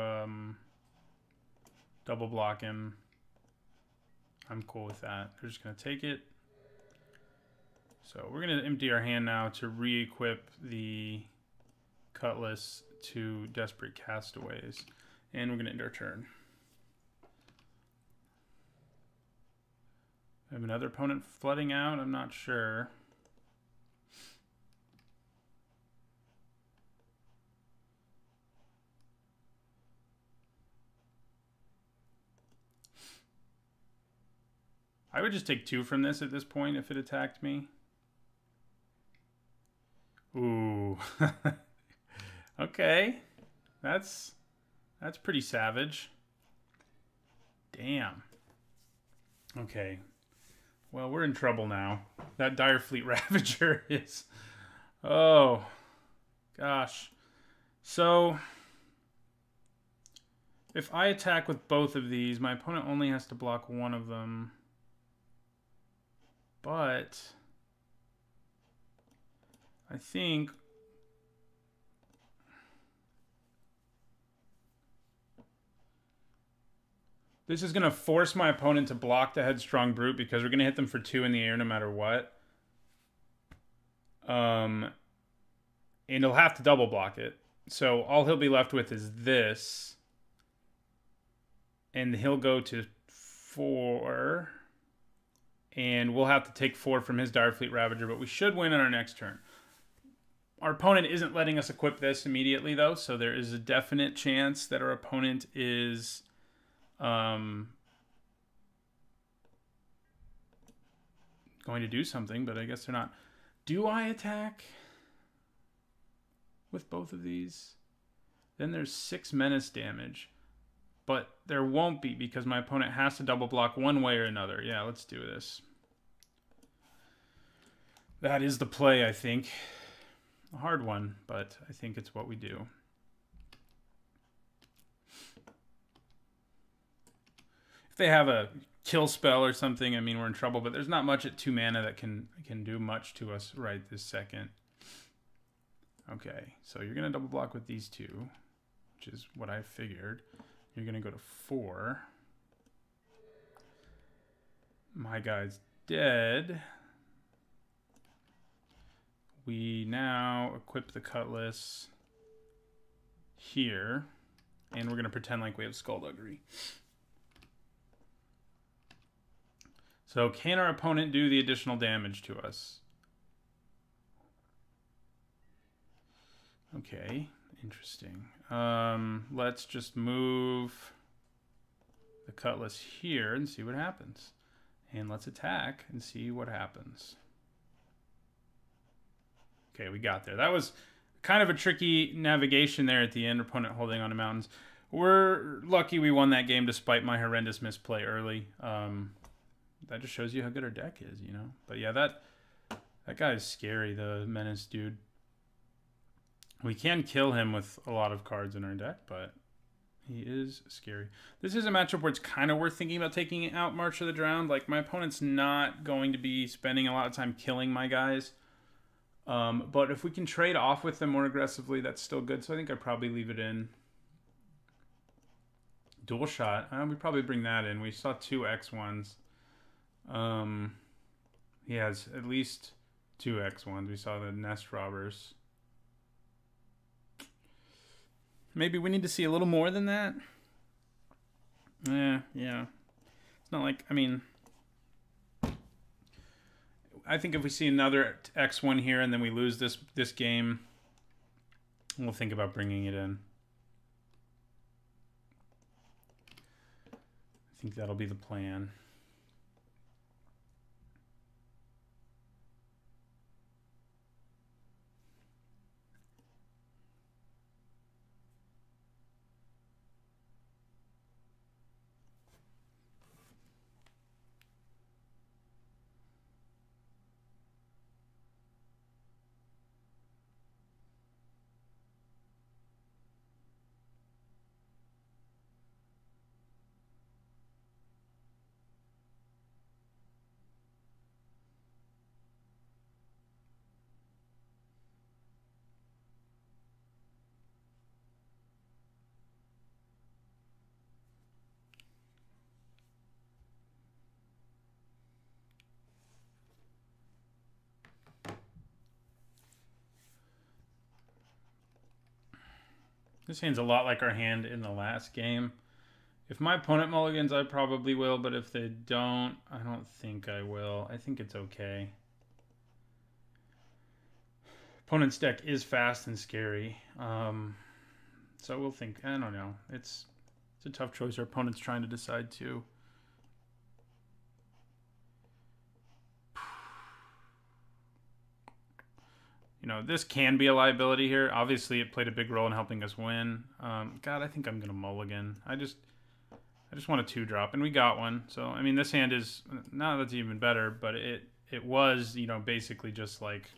double block him, I'm cool with that. They're just going to take it. So we're going to empty our hand now to re-equip the Cutlass to Desperate Castaways. And we're going to end our turn. I have another opponent flooding out. I'm not sure. I would just take 2 from this at this point if it attacked me. Ooh. Okay. That's pretty savage. Damn. Okay. Well, we're in trouble now. That Dire Fleet Ravager is... Oh. Gosh. So... if I attack with both of these, my opponent only has to block one of them. But... I think... this is going to force my opponent to block the Headstrong Brute because we're going to hit them for 2 in the air no matter what. And he'll have to double block it. So all he'll be left with is this. And he'll go to 4. And we'll have to take 4 from his Dire Fleet Ravager, but we should win on our next turn. Our opponent isn't letting us equip this immediately, though, so there is a definite chance that our opponent is... going to do something, but I guess they're not. Do I attack with both of these? Then there's 6 menace damage, but there won't be because my opponent has to double block one way or another. Yeah, let's do this. That is the play, I think. A hard one, but I think it's what we do. If they have a kill spell or something, I mean, we're in trouble, but there's not much at 2 mana that can do much to us right this second. Okay, so you're going to double block with these 2, which is what I figured. You're going to go to 4. My guy's dead. We now equip the Cutlass here, and we're going to pretend like we have Skullduggery. So can our opponent do the additional damage to us? Okay, interesting. Let's just move the Cutlass here and see what happens. And let's attack and see what happens. Okay, we got there. That was kind of a tricky navigation there at the end, opponent holding on to mountains. We're lucky we won that game despite my horrendous misplay early. That just shows you how good our deck is, you know. But yeah, that guy is scary, the Menace dude. We can kill him with a lot of cards in our deck, but he is scary. This is a matchup where it's kind of worth thinking about taking out March of the Drowned. Like, my opponent's not going to be spending a lot of time killing my guys. But if we can trade off with them more aggressively, that's still good. So I think I'd probably leave it in. Dual Shot. We probably bring that in. We saw 2 X1s. He has at least 2 X1s. We saw the Nest Robbers. Maybe we need to see a little more than that. Yeah. It's not like, I mean, I think if we see another X1 here and then we lose this game, we'll think about bringing it in. I think that'll be the plan. This hand's a lot like our hand in the last game. If my opponent mulligans, I probably will, but if they don't, I don't think I will. I think it's okay. Opponent's deck is fast and scary. So we'll think, I don't know. It's a tough choice. Our opponent's trying to decide too. You know, this can be a liability here. Obviously, it played a big role in helping us win. God, I think I'm going to mulligan. I just want a 2-drop, and we got one. So, I mean, this hand is, now that's even better, but it was, you know, basically just like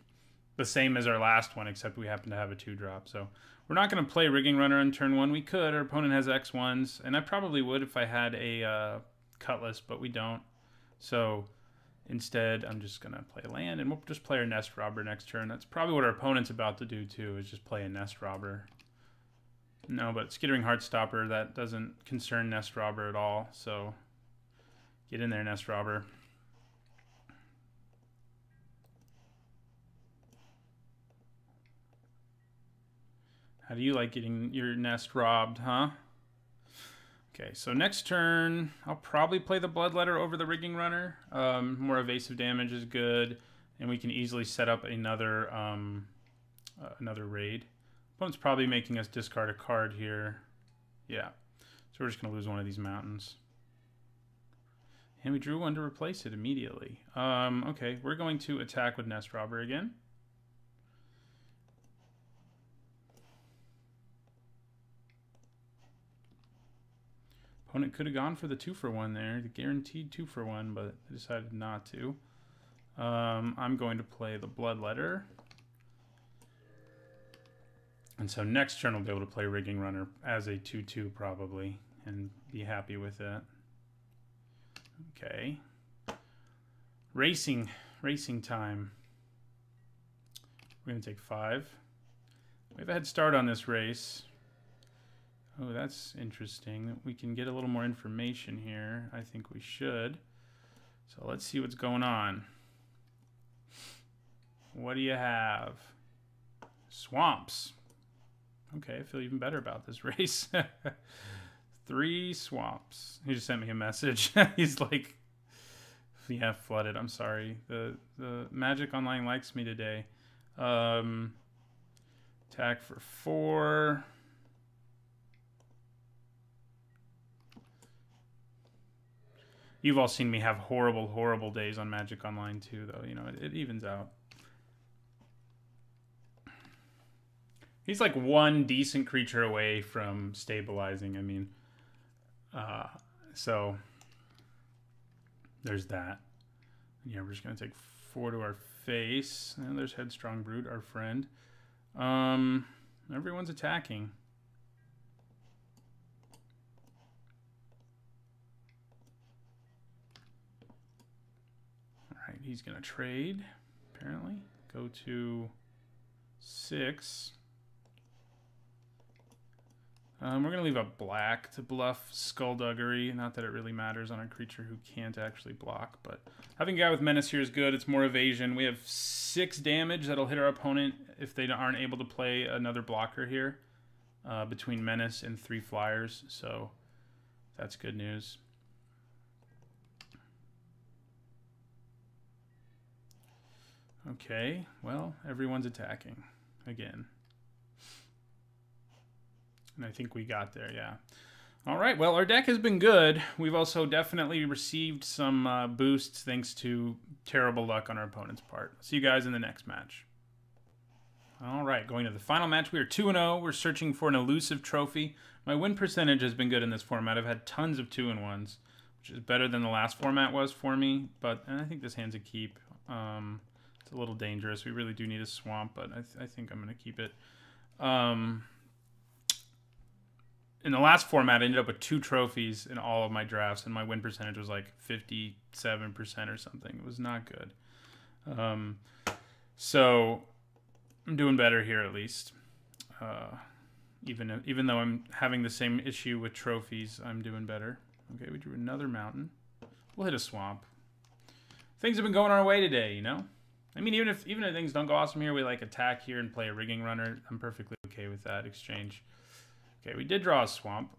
the same as our last one, except we happen to have a 2-drop. So, we're not going to play Rigging Runner on turn 1. We could. Our opponent has X1s, and I probably would if I had a Cutlass, but we don't. So, instead, I'm just going to play a land, and we'll just play our Nest Robber next turn. That's probably what our opponent's about to do, too, is just play a Nest Robber. No, but Skittering Heartstopper, that doesn't concern Nest Robber at all, so get in there, Nest Robber. How do you like getting your nest robbed, huh? Okay, so next turn, I'll probably play the Bloodletter over the Rigging Runner. More evasive damage is good, and we can easily set up another another raid. Opponent's probably making us discard a card here. Yeah, so we're just going to lose one of these mountains. And we drew one to replace it immediately. Okay, we're going to attack with Nest Robber again. Opponent could have gone for the 2-for-1 there, the guaranteed 2-for-1, but they decided not to. I'm going to play the Bloodletter. And so next turn we'll be able to play Rigging Runner as a 2-2 probably, and be happy with it. Okay. Racing time. We're going to take 5. We have a head start on this race. Oh, that's interesting. We can get a little more information here. I think we should. So let's see what's going on. What do you have? Swamps. Okay, I feel even better about this race. 3 swamps. He just sent me a message. He's like, yeah, flooded. I'm sorry. The Magic Online likes me today. Attack for 4. You've all seen me have horrible, horrible days on Magic Online too, though. You know, it evens out. He's like one decent creature away from stabilizing. I mean, so there's that. Yeah, we're just going to take 4 to our face. And there's Headstrong Brute, our friend. Everyone's attacking. He's going to trade, apparently. Go to 6. We're going to leave a black to bluff Skullduggery. Not that it really matters on a creature who can't actually block, but having a guy with Menace here is good. It's more evasion. We have 6 damage that'll hit our opponent if they aren't able to play another blocker here between Menace and 3 flyers, so that's good news. Okay, well, everyone's attacking again. And I think we got there, yeah. All right, well, our deck has been good. We've also definitely received some boosts thanks to terrible luck on our opponent's part. See you guys in the next match. All right, going to the final match. We are 2-0. We're searching for an elusive trophy. My win percentage has been good in this format. I've had tons of 2-1s, which is better than the last format was for me. But I think this hand's a keep. It's a little dangerous. We really do need a swamp, but I think I'm going to keep it. In the last format, I ended up with 2 trophies in all of my drafts, and my win percentage was like 57% or something. It was not good. So I'm doing better here at least. Even though I'm having the same issue with trophies, I'm doing better. Okay, we drew another mountain. We'll hit a swamp. Things have been going our way today, you know? I mean, even if things don't go awesome here, we like attack here and play a Rigging Runner. I'm perfectly okay with that exchange. Okay, we did draw a swamp.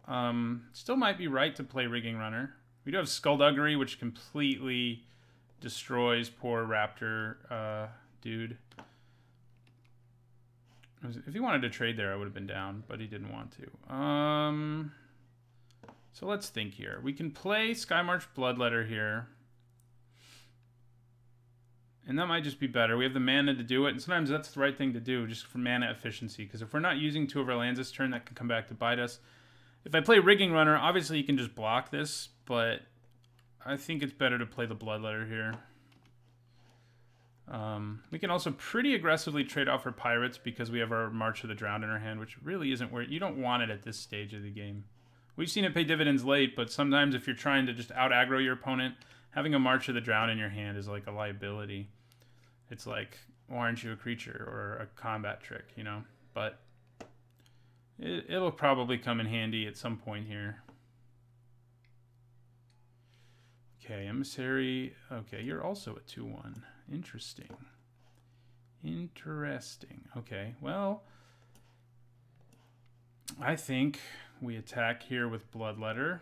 Still might be right to play Rigging Runner. We do have Skullduggery, which completely destroys poor Raptor dude. If he wanted to trade there, I would have been down, but he didn't want to. So let's think here. We can play Skymarch Bloodletter here. And that might just be better. We have the mana to do it, and sometimes that's the right thing to do, just for mana efficiency. Because if we're not using 2 of our lands this turn, that can come back to bite us. If I play Rigging Runner, obviously you can just block this, but I think it's better to play the Bloodletter here. We can also pretty aggressively trade off our Pirates because we have our March of the Drowned in our hand, which really isn't where you don't want it at this stage of the game. We've seen it pay dividends late, but sometimes if you're trying to just out-aggro your opponent, having a March of the Drowned in your hand is like a liability. It's like, why aren't you a creature or a combat trick, you know? But it'll probably come in handy at some point here. Okay, Emissary. Okay, you're also a 2/1. Interesting. Interesting. Okay, well, I think we attack here with Bloodletter.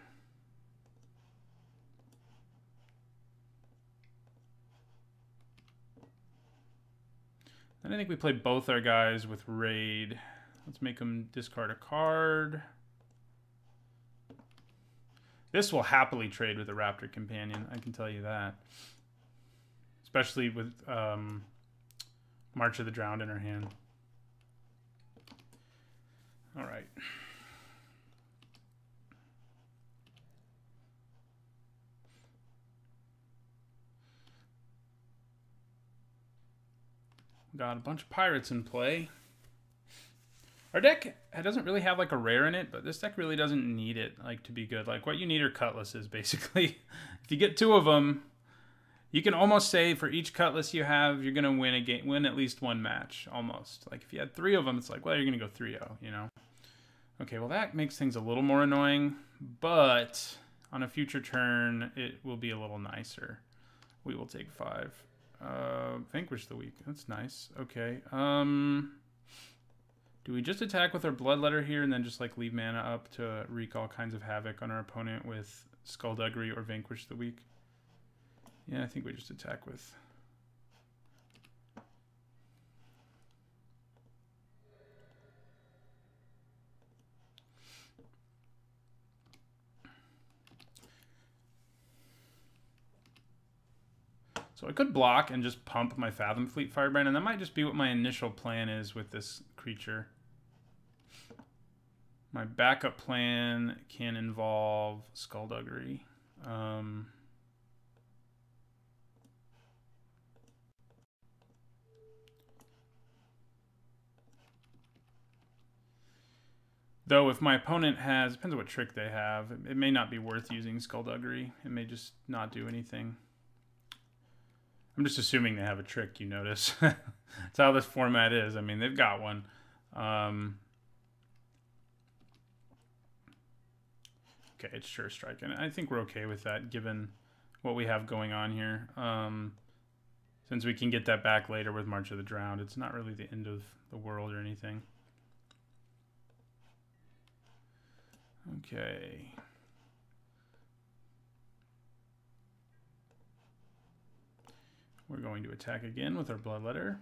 And I think we play both our guys with Raid. Let's make them discard a card. This will happily trade with a Raptor Companion, I can tell you that. Especially with March of the Drowned in her hand. All right. Got a bunch of pirates in play. Our deck doesn't really have like a rare in it, but this deck really doesn't need it like to be good. Like what you need are cutlasses, basically. If you get 2 of them, you can almost say for each cutlass you have, you're gonna win a game, win at least 1 match, almost. Like if you had 3 of them, it's like, well, you're gonna go 3-0, you know. Okay, well that makes things a little more annoying, but on a future turn, it will be a little nicer. We will take 5. Vanquish the weak. That's nice. Okay. Do we just attack with our Bloodletter here and then just like leave mana up to wreak all kinds of havoc on our opponent with Skullduggery or Vanquish the weak? Yeah, I think we just attack with. So I could block and just pump my Fathom Fleet Firebrand, and that might just be what my initial plan is with this creature. My backup plan can involve Skullduggery. Though if my opponent has, depends on what trick they have, it may not be worth using Skullduggery. It may just not do anything. I'm just assuming they have a trick, you notice. That's how this format is. I mean, they've got one. Okay, it's Sure Strike, and I think we're okay with that given what we have going on here. Since we can get that back later with March of the Drowned, it's not really the end of the world or anything. Okay. We're going to attack again with our Bloodletter.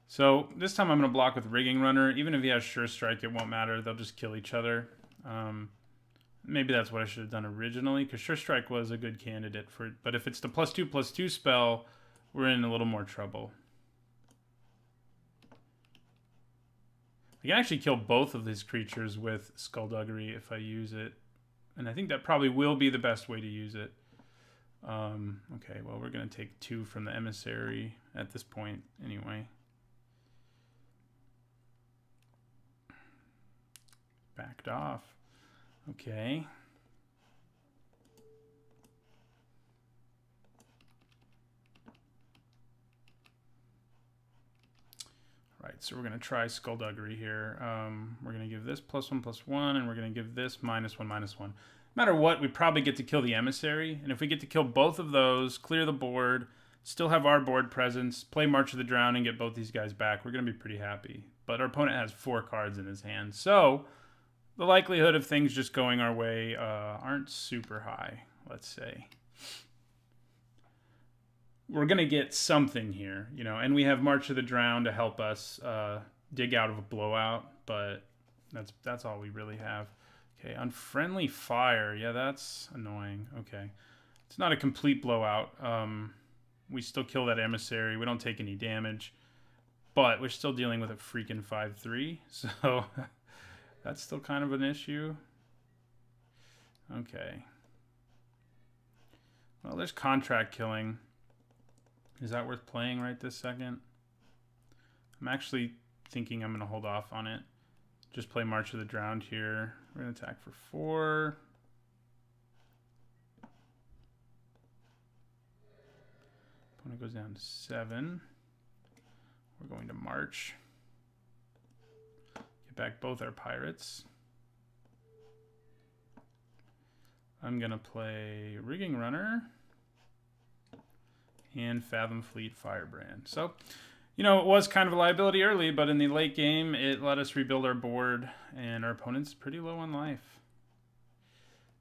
So this time I'm going to block with Rigging Runner. Even if he has Sure Strike, it won't matter. They'll just kill each other. Maybe that's what I should have done originally, because Sure Strike was a good candidate for it. But if it's the +2/+2 spell, we're in a little more trouble. I can actually kill both of these creatures with Skullduggery if I use it. And I think that probably will be the best way to use it. Okay, well, we're going to take 2 from the Emissary at this point anyway. Backed off. Okay. Right, so we're going to try Skullduggery here. We're going to give this +1/+1, and we're going to give this -1/-1. matter what, we probably get to kill the emissary. And if we get to kill both of those, clear the board, still have our board presence, play March of the Drown, and get both these guys back, we're going to be pretty happy. But our opponent has 4 cards in his hand. So the likelihood of things just going our way aren't super high, let's say. We're going to get something here, you know, and we have March of the Drown to help us dig out of a blowout, but that's all we really have. Okay, Unfriendly Fire. Yeah, that's annoying. Okay. It's not a complete blowout. We still kill that emissary. We don't take any damage, but we're still dealing with a freaking 5/3, so that's still kind of an issue. Okay. Well, there's Contract Killing. Is that worth playing right this second? I'm actually thinking I'm going to hold off on it. Just play March of the Drowned here. We're going to attack for 4. Opponent goes down to 7. We're going to march. Get back both our pirates. I'm going to play Rigging Runner and Fathom Fleet Firebrand. So, you know, it was kind of a liability early, but in the late game, it let us rebuild our board, and our opponent's pretty low on life.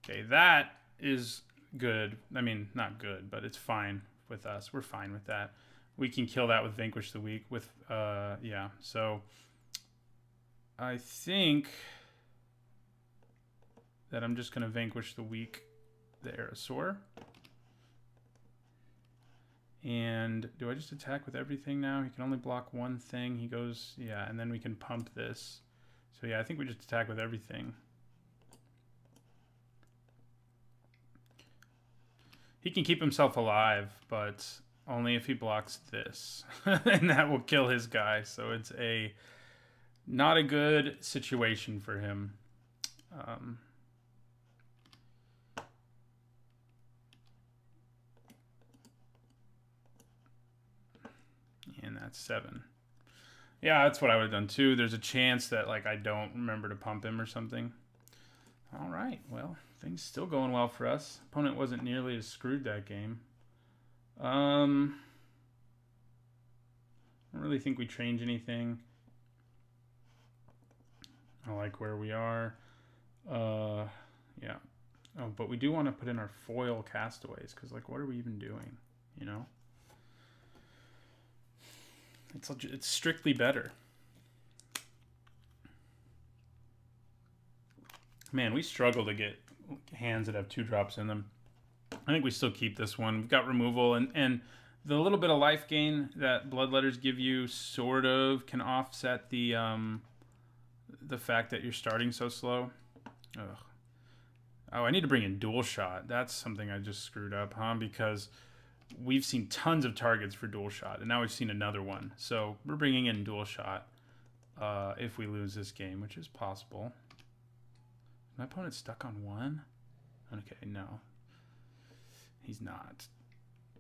Okay, that is good. I mean, not good, but it's fine with us. We're fine with that. We can kill that with Vanquish the Weak. With, yeah, so I think that I'm just going to Vanquish the Weak, the Aerosaur. And do I just attack with everything now? He can only block one thing. He goes, yeah, and then we can pump this. So yeah, I think we just attack with everything. He can keep himself alive, but only if he blocks this. And that will kill his guy. So it's not a good situation for him. And that's 7. Yeah, that's what I would have done too. There's a chance that like I don't remember to pump him or something. All right, well, things still going well for us. Opponent wasn't nearly as screwed that game. I don't really think we change anything. I like where we are. Yeah. Oh, but we do want to put in our foil Castaways, because like, what are we even doing? You know? It's strictly better. Man, we struggle to get hands that have 2-drops in them. I think we still keep this one. We've got removal, and the little bit of life gain that Bloodletters give you sort of can offset the fact that you're starting so slow. Ugh. Oh, I need to bring in Dual Shot. That's something I just screwed up, huh? Because we've seen tons of targets for Dual Shot, and now we've seen another one. So we're bringing in Dual Shot if we lose this game, which is possible. My opponent's stuck on 1? Okay, no. He's not.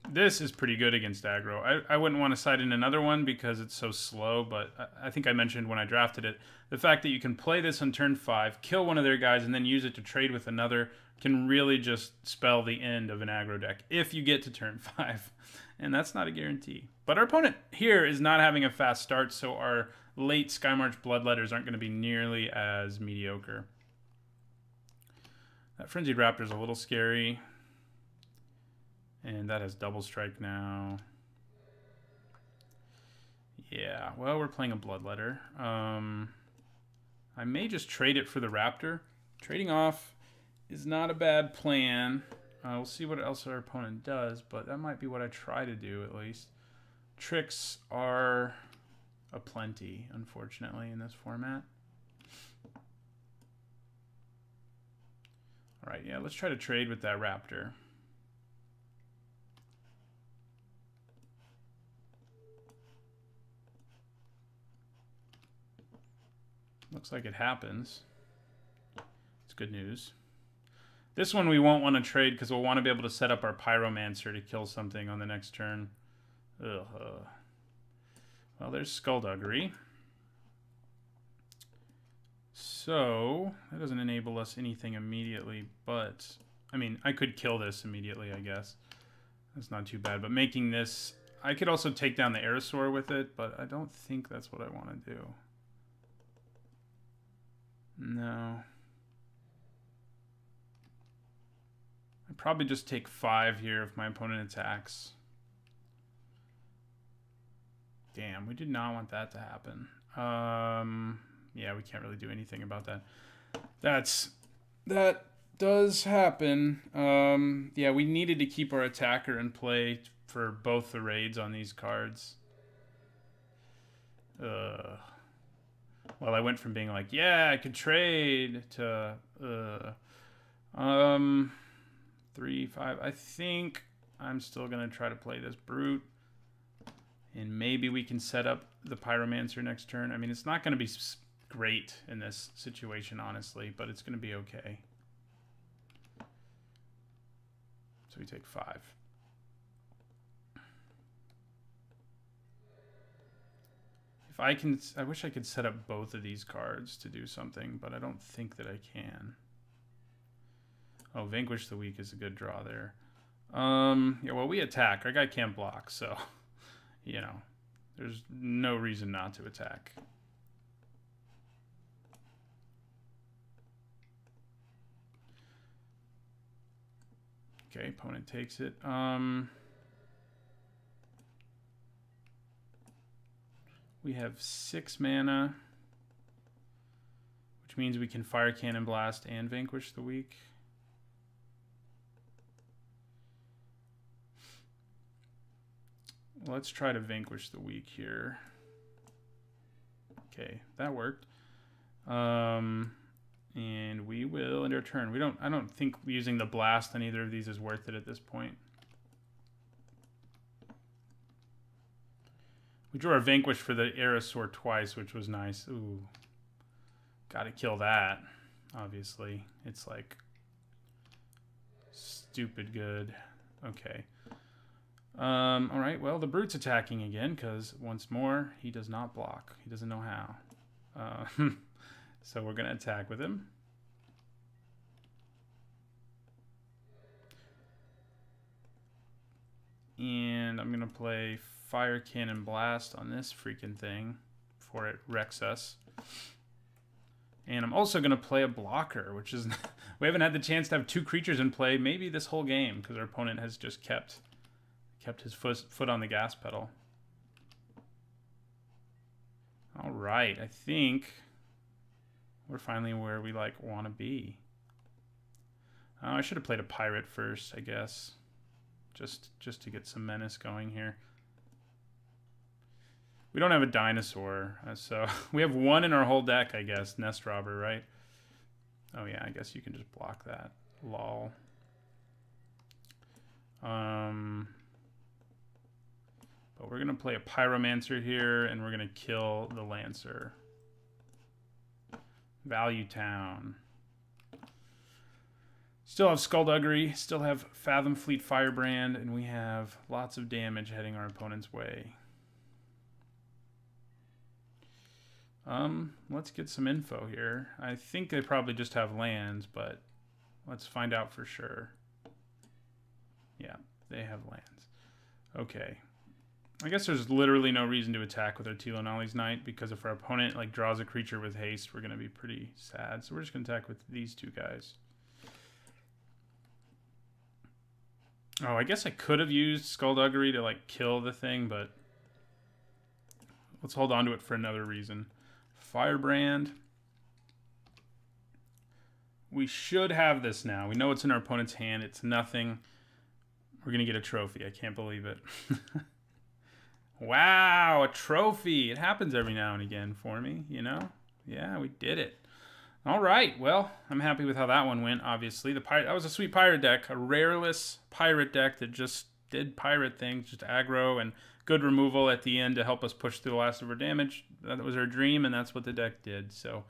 This is pretty good against aggro. I wouldn't want to side in another one because it's so slow, but I think I mentioned when I drafted it, the fact that you can play this on turn 5, kill one of their guys, and then use it to trade with another can really just spell the end of an aggro deck if you get to turn 5. And that's not a guarantee. But our opponent here is not having a fast start, so our late Skymarch Bloodletters aren't going to be nearly as mediocre. That Frenzied Raptor's a little scary. And that has double strike now. Yeah, well, we're playing a Bloodletter. I may just trade it for the Raptor. Trading off is not a bad plan. We'll see what else our opponent does, but that might be what I try to do at least. Tricks are aplenty, unfortunately, in this format. All right, yeah, let's try to trade with that Raptor. Looks like it happens. It's good news. This one we won't want to trade because we'll want to be able to set up our Pyromancer to kill something on the next turn. Ugh. Well, there's Skullduggery. So, that doesn't enable us anything immediately, but... I mean, I could kill this immediately, I guess. That's not too bad, but making this... I could also take down the Aerosaur with it, but I don't think that's what I want to do. No. I'd probably just take 5 here if my opponent attacks. Damn, we did not want that to happen. Yeah, we can't really do anything about that. That does happen. Yeah, we needed to keep our attacker in play for both the raids on these cards. Well, I went from being like, yeah, I could trade to 3, 5. I think I'm still gonna try to play this brute, and maybe we can set up the Pyromancer next turn. I mean, it's not gonna be great in this situation, honestly, but it's gonna be okay. So we take 5. If I can, I wish I could set up both of these cards to do something, but I don't think that I can. Oh, Vanquish the Weak is a good draw there. Yeah, well, we attack. Our guy can't block, so, you know, there's no reason not to attack. Okay, opponent takes it. We have 6 mana, which means we can Fire Cannon Blast and Vanquish the Weak. Let's try to Vanquish the Weak here. Okay, that worked. And we will end our turn. I don't think using the blast on either of these is worth it at this point. We drew our Vanquish for the Aerosaur twice, which was nice. Ooh. Gotta kill that, obviously. It's like stupid good. Okay. Alright, well, the Brute's attacking again, because once more, he does not block. He doesn't know how. So we're going to attack with him. And I'm going to play Fire Cannon Blast on this freaking thing before it wrecks us. And I'm also going to play a blocker, which is... we haven't had the chance to have 2 creatures in play maybe this whole game, because our opponent has just kept his foot on the gas pedal. All right, I think we're finally where we want to be. I should have played a pirate first, I guess, just to get some menace going here. We don't have a dinosaur, so we have 1 in our whole deck, I guess. Nest Robber, right? Oh yeah, I guess you can just block that. Lol. But we're going to play a Pyromancer here, and we're going to kill the Lancer. Value Town. Still have Skullduggery, still have Fathom Fleet Firebrand, and we have lots of damage heading our opponent's way. Let's get some info here. I think they probably just have lands, but let's find out for sure. Yeah, they have lands. Okay. I guess there's literally no reason to attack with our Tilonali's Knight, because if our opponent draws a creature with haste, we're going to be pretty sad. So we're just going to attack with these 2 guys. Oh, I guess I could have used Skullduggery to kill the thing, but let's hold on to it for another reason. Firebrand. We should have this now. We know it's in our opponent's hand. It's nothing. We're going to get a trophy. I can't believe it. Wow, a trophy. It happens every now and again for me, you know? Yeah, we did it. All right, well, I'm happy with how that one went, obviously. That was a sweet pirate deck, a rareless pirate deck that just did pirate things, just aggro and good removal at the end to help us push through the last of our damage. That was our dream, and that's what the deck did. So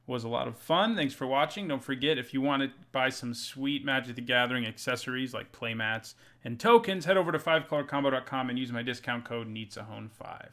it was a lot of fun. Thanks for watching. Don't forget, if you want to buy some sweet Magic the Gathering accessories like playmats and tokens, head over to 5colorcombo.com and use my discount code NEETSAHONE5.